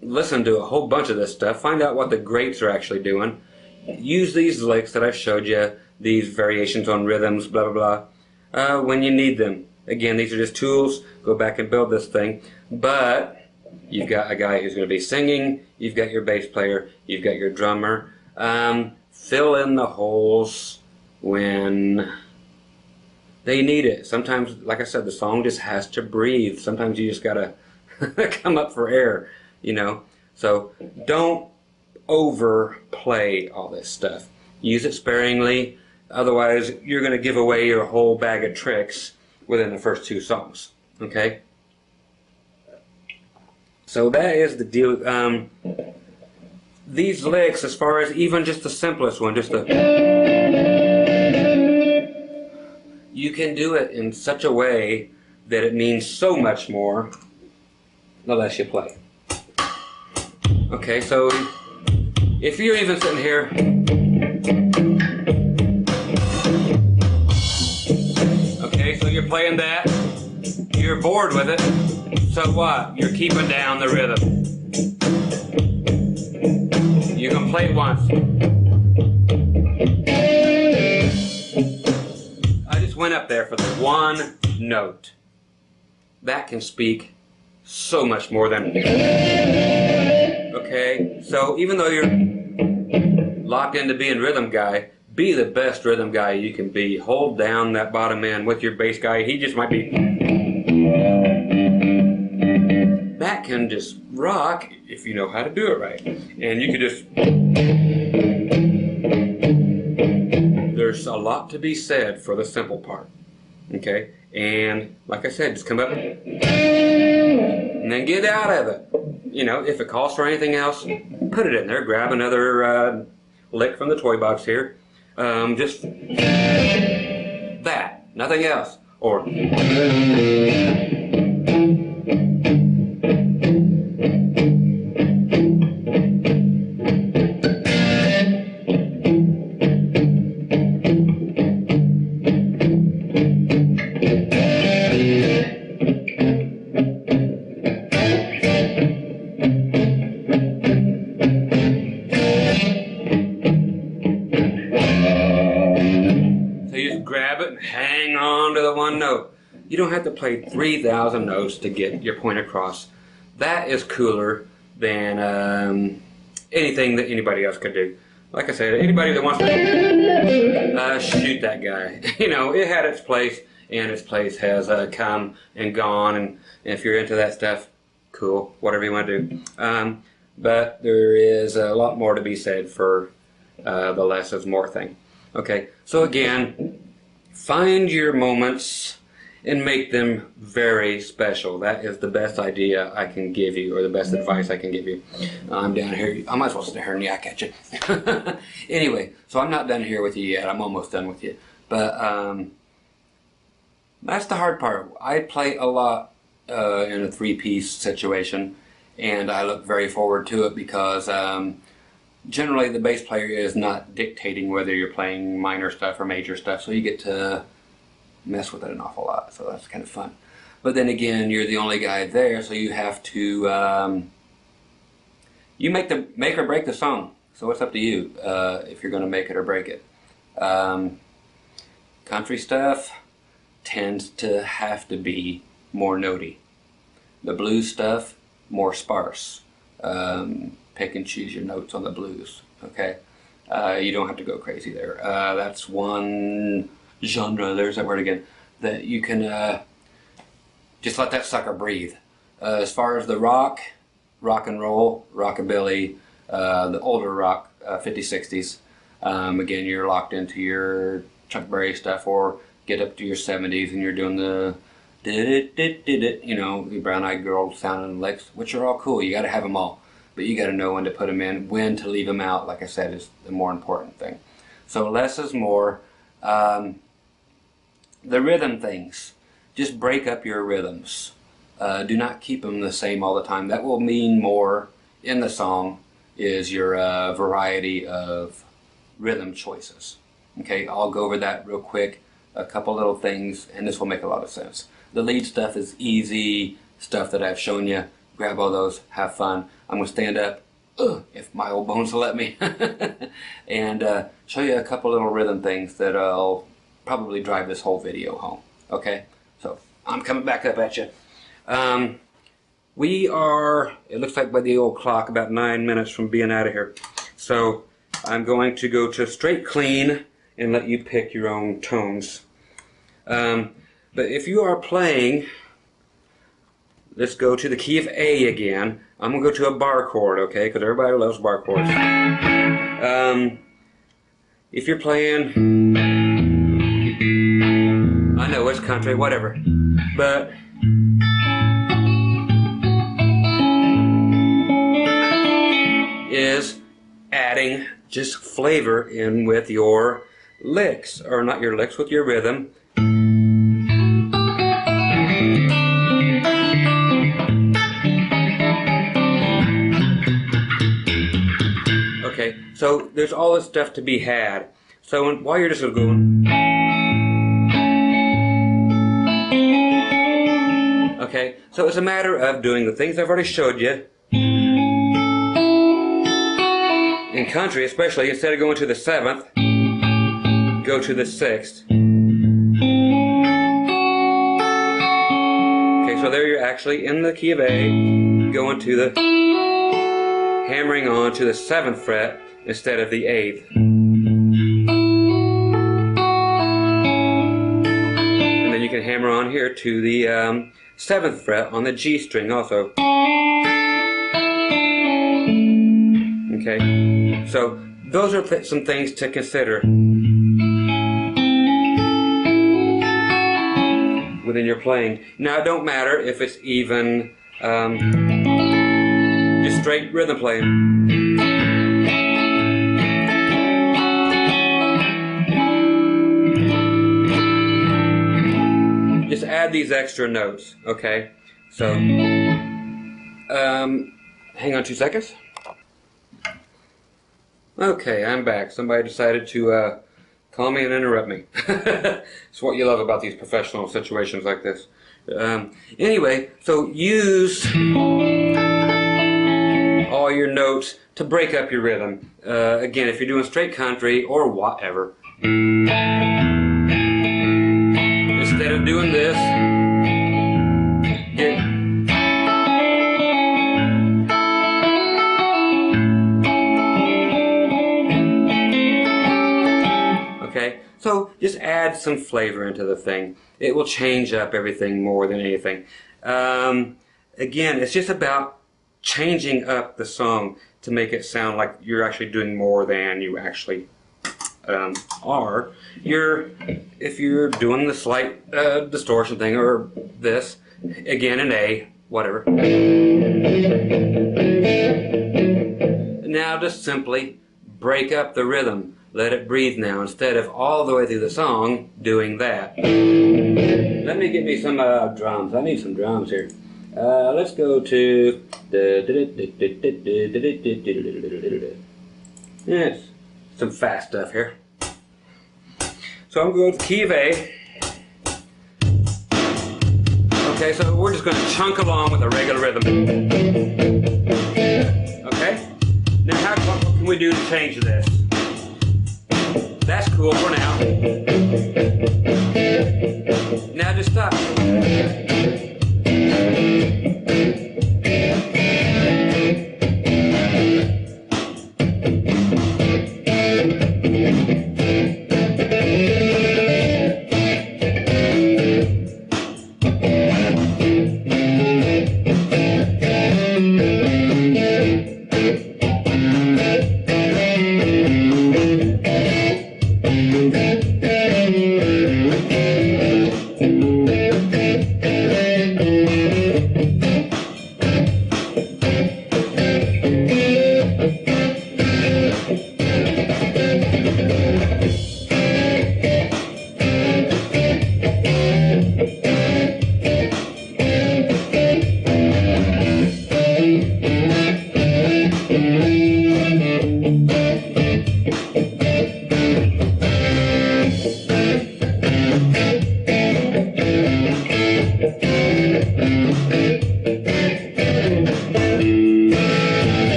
listen to a whole bunch of this stuff, find out what the greats are actually doing, use these licks that I showed you, these variations on rhythms, blah, blah, blah, when you need them. Again, these are just tools. Go back and build this thing. But you've got a guy who's going to be singing, you've got your bass player, you've got your drummer. Fill in the holes when they need it. Sometimes, like I said, the song just has to breathe. Sometimes you just got to come up for air, you know. So don't overplay all this stuff. Use it sparingly. Otherwise, you're going to give away your whole bag of tricks within the first two songs. Okay? So that is the deal. These licks, as far as even just the simplest one, just the... You can do it in such a way that it means so much more the less you play. Okay, so if you're even sitting here... Okay, so you're playing that, you're bored with it, so what? You're keeping down the rhythm. You can play it once. I just went up there for the one note. That can speak so much more than... Okay, so even though you're locked into being rhythm guy, be the best rhythm guy you can be. Hold down that bottom end with your bass guy. He just might be... That can just rock if you know how to do it right. And you could just... There's a lot to be said for the simple part. Okay? And like I said, just come up and then get out of it. You know, if it calls for anything else, put it in there. Grab another lick from the toy box here. Just that. Nothing else. Or... You don't have to play 3,000 notes to get your point across. That is cooler than anything that anybody else could do. Like I said, anybody that wants to shoot that guy. You know, it had its place, and its place has come and gone, and if you're into that stuff, cool, whatever you want to do. But there is a lot more to be said for the less is more thing. Okay, so again, find your moments and make them very special. That is the best idea I can give you, or the best advice I can give you. I'm down here. I might as well sit here and yak at you. Anyway, so I'm not done here with you yet. I'm almost done with you. But that's the hard part. I play a lot in a three-piece situation, and I look very forward to it because generally the bass player is not dictating whether you're playing minor stuff or major stuff, so you get to mess with it an awful lot, so that's kind of fun. But then again, you're the only guy there, so you have to you make or break the song. So it's up to you if you're going to make it or break it. Country stuff tends to have to be more notey. The blues stuff, more sparse. Pick and choose your notes on the blues. Okay, you don't have to go crazy there. That's one genre, there's that word again, that you can just let that sucker breathe. As far as the rock and roll, rockabilly, the older rock, 50s, 60s, again, you're locked into your Chuck Berry stuff, or get up to your 70s and you're doing the did-it, you know, the brown-eyed girl sounding licks, which are all cool. You got to have them all, but you got to know when to put them in, when to leave them out. Like I said, is the more important thing. So less is more. The rhythm things, just break up your rhythms. Do not keep them the same all the time. That will mean more in the song is your variety of rhythm choices. Okay, I'll go over that real quick, a couple little things, and this will make a lot of sense. The lead stuff is easy stuff that I've shown you. Grab all those, have fun. I'm going to stand up, if my old bones will let me, and show you a couple little rhythm things that'll probably drive this whole video home. Okay, so I'm coming back up at you. We are, it looks like by the old clock, about 9 minutes from being out of here. So I'm going to go to straight clean and let you pick your own tones. But if you are playing, let's go to the key of A again. I'm going to go to a bar chord, okay, because everybody loves bar chords. If you're playing, I know it's country, whatever, but is adding just flavor in with your licks, or not your licks, with your rhythm. Okay, so there's all this stuff to be had. So while you're just going, okay, so it's a matter of doing the things I've already showed you. In country especially, instead of going to the 7th, go to the 6th. Okay, so there you're actually in the key of A, going to the, hammering on to the 7th fret instead of the 8th. And then you can hammer on here to the 7th fret on the G string also. Okay, so those are some things to consider within your playing. Now it don't matter if it's even just straight rhythm playing. Just add these extra notes, okay? So, hang on 2 seconds. Okay, I'm back. Somebody decided to call me and interrupt me. It's what you love about these professional situations like this. Anyway, so use all your notes to break up your rhythm. Again, if you're doing straight country or whatever, instead of doing this, So just add some flavor into the thing. It will change up everything more than anything. Again, it's just about changing up the song to make it sound like you're actually doing more than you actually are. If you're doing the slight distortion thing or this, again an A, whatever. Now just simply break up the rhythm. Let it breathe now, instead of all the way through the song doing that. Let me get me some drums. I need some drums here. Let's go to yes, some fast stuff here. So I'm going to go to the key of A. Okay, so we're just going to chunk along with a regular rhythm. Okay? Now what can we do to change this? That's cool for now. Now just stop.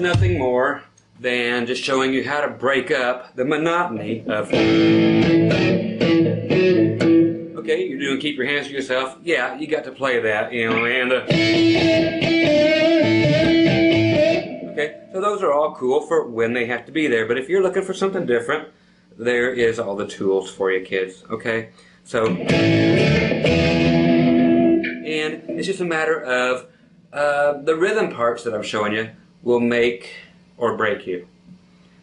Nothing more than just showing you how to break up the monotony of okay, you're doing keep your hands to yourself. Yeah, you got to play that, you know, and okay, so those are all cool for when they have to be there, but if you're looking for something different, there is all the tools for you kids, okay? So and it's just a matter of the rhythm parts that I'm showing you will make or break you.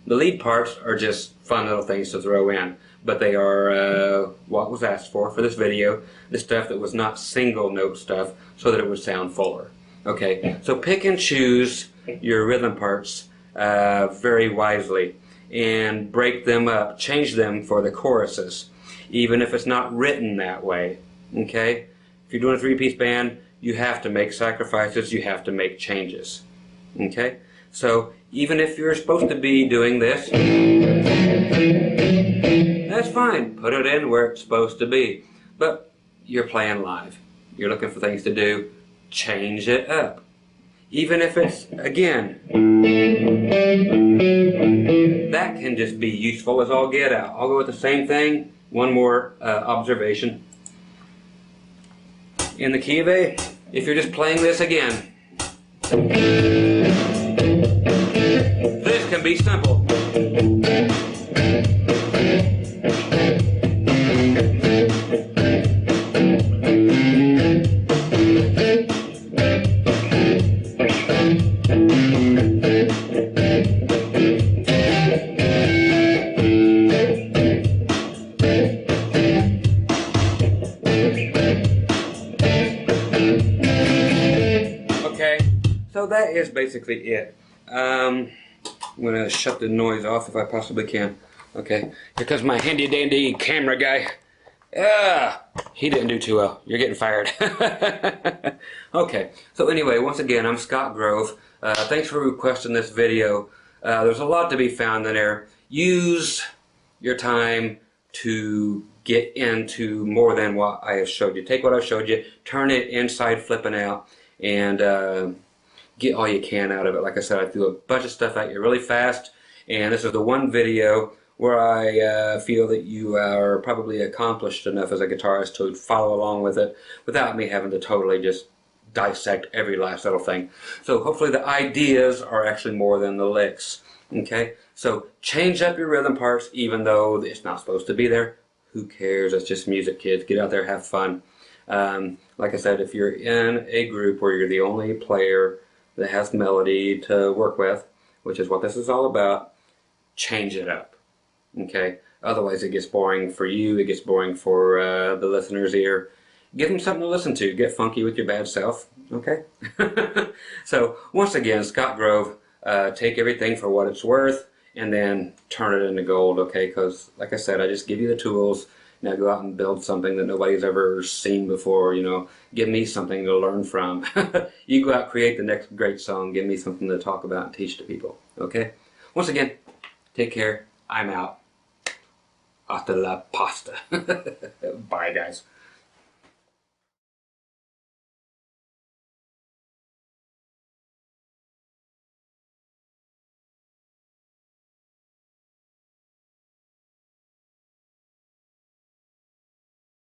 The lead parts are just fun little things to throw in, but they are what was asked for this video, the stuff that was not single note stuff, so that it would sound fuller. Okay, so pick and choose your rhythm parts very wisely and break them up, change them for the choruses, even if it's not written that way. Okay, if you're doing a three-piece band, you have to make sacrifices, you have to make changes. Okay, so even if you're supposed to be doing this, that's fine. Put it in where it's supposed to be. But you're playing live. You're looking for things to do. Change it up. Even if it's, again, that can just be useful as all get out. I'll go with the same thing. One more observation. In the key of A, if you're just playing this again, this can be simple. Okay, so that is basically it. I'm going to shut the noise off if I possibly can. Okay, here comes my handy dandy camera guy. He didn't do too well. You're getting fired. Okay, so anyway, once again, I'm Scott Grove. Thanks for requesting this video. There's a lot to be found in there. Use your time to get into more than what I have showed you. Take what I've showed you, turn it inside flipping out, and get all you can out of it. Like I said, I threw a bunch of stuff at you really fast, and this is the one video where I feel that you are probably accomplished enough as a guitarist to follow along with it without me having to totally just dissect every last little thing. So hopefully the ideas are actually more than the licks. Okay, so change up your rhythm parts even though it's not supposed to be there. Who cares? It's just music, kids. Get out there, have fun. Like I said, if you're in a group where you're the only player that has melody to work with, which is what this is all about, change it up. Okay? Otherwise it gets boring for you, it gets boring for the listener's ear. Give them something to listen to. Get funky with your bad self. Okay? So, once again, Scott Grove, take everything for what it's worth and then turn it into gold, okay? Because, like I said, I just give you the tools. Now go out and build something that nobody's ever seen before, you know. Give me something to learn from. You go out, create the next great song. Give me something to talk about and teach to people, okay? Once again, take care. I'm out. Hasta la pasta. Bye, guys.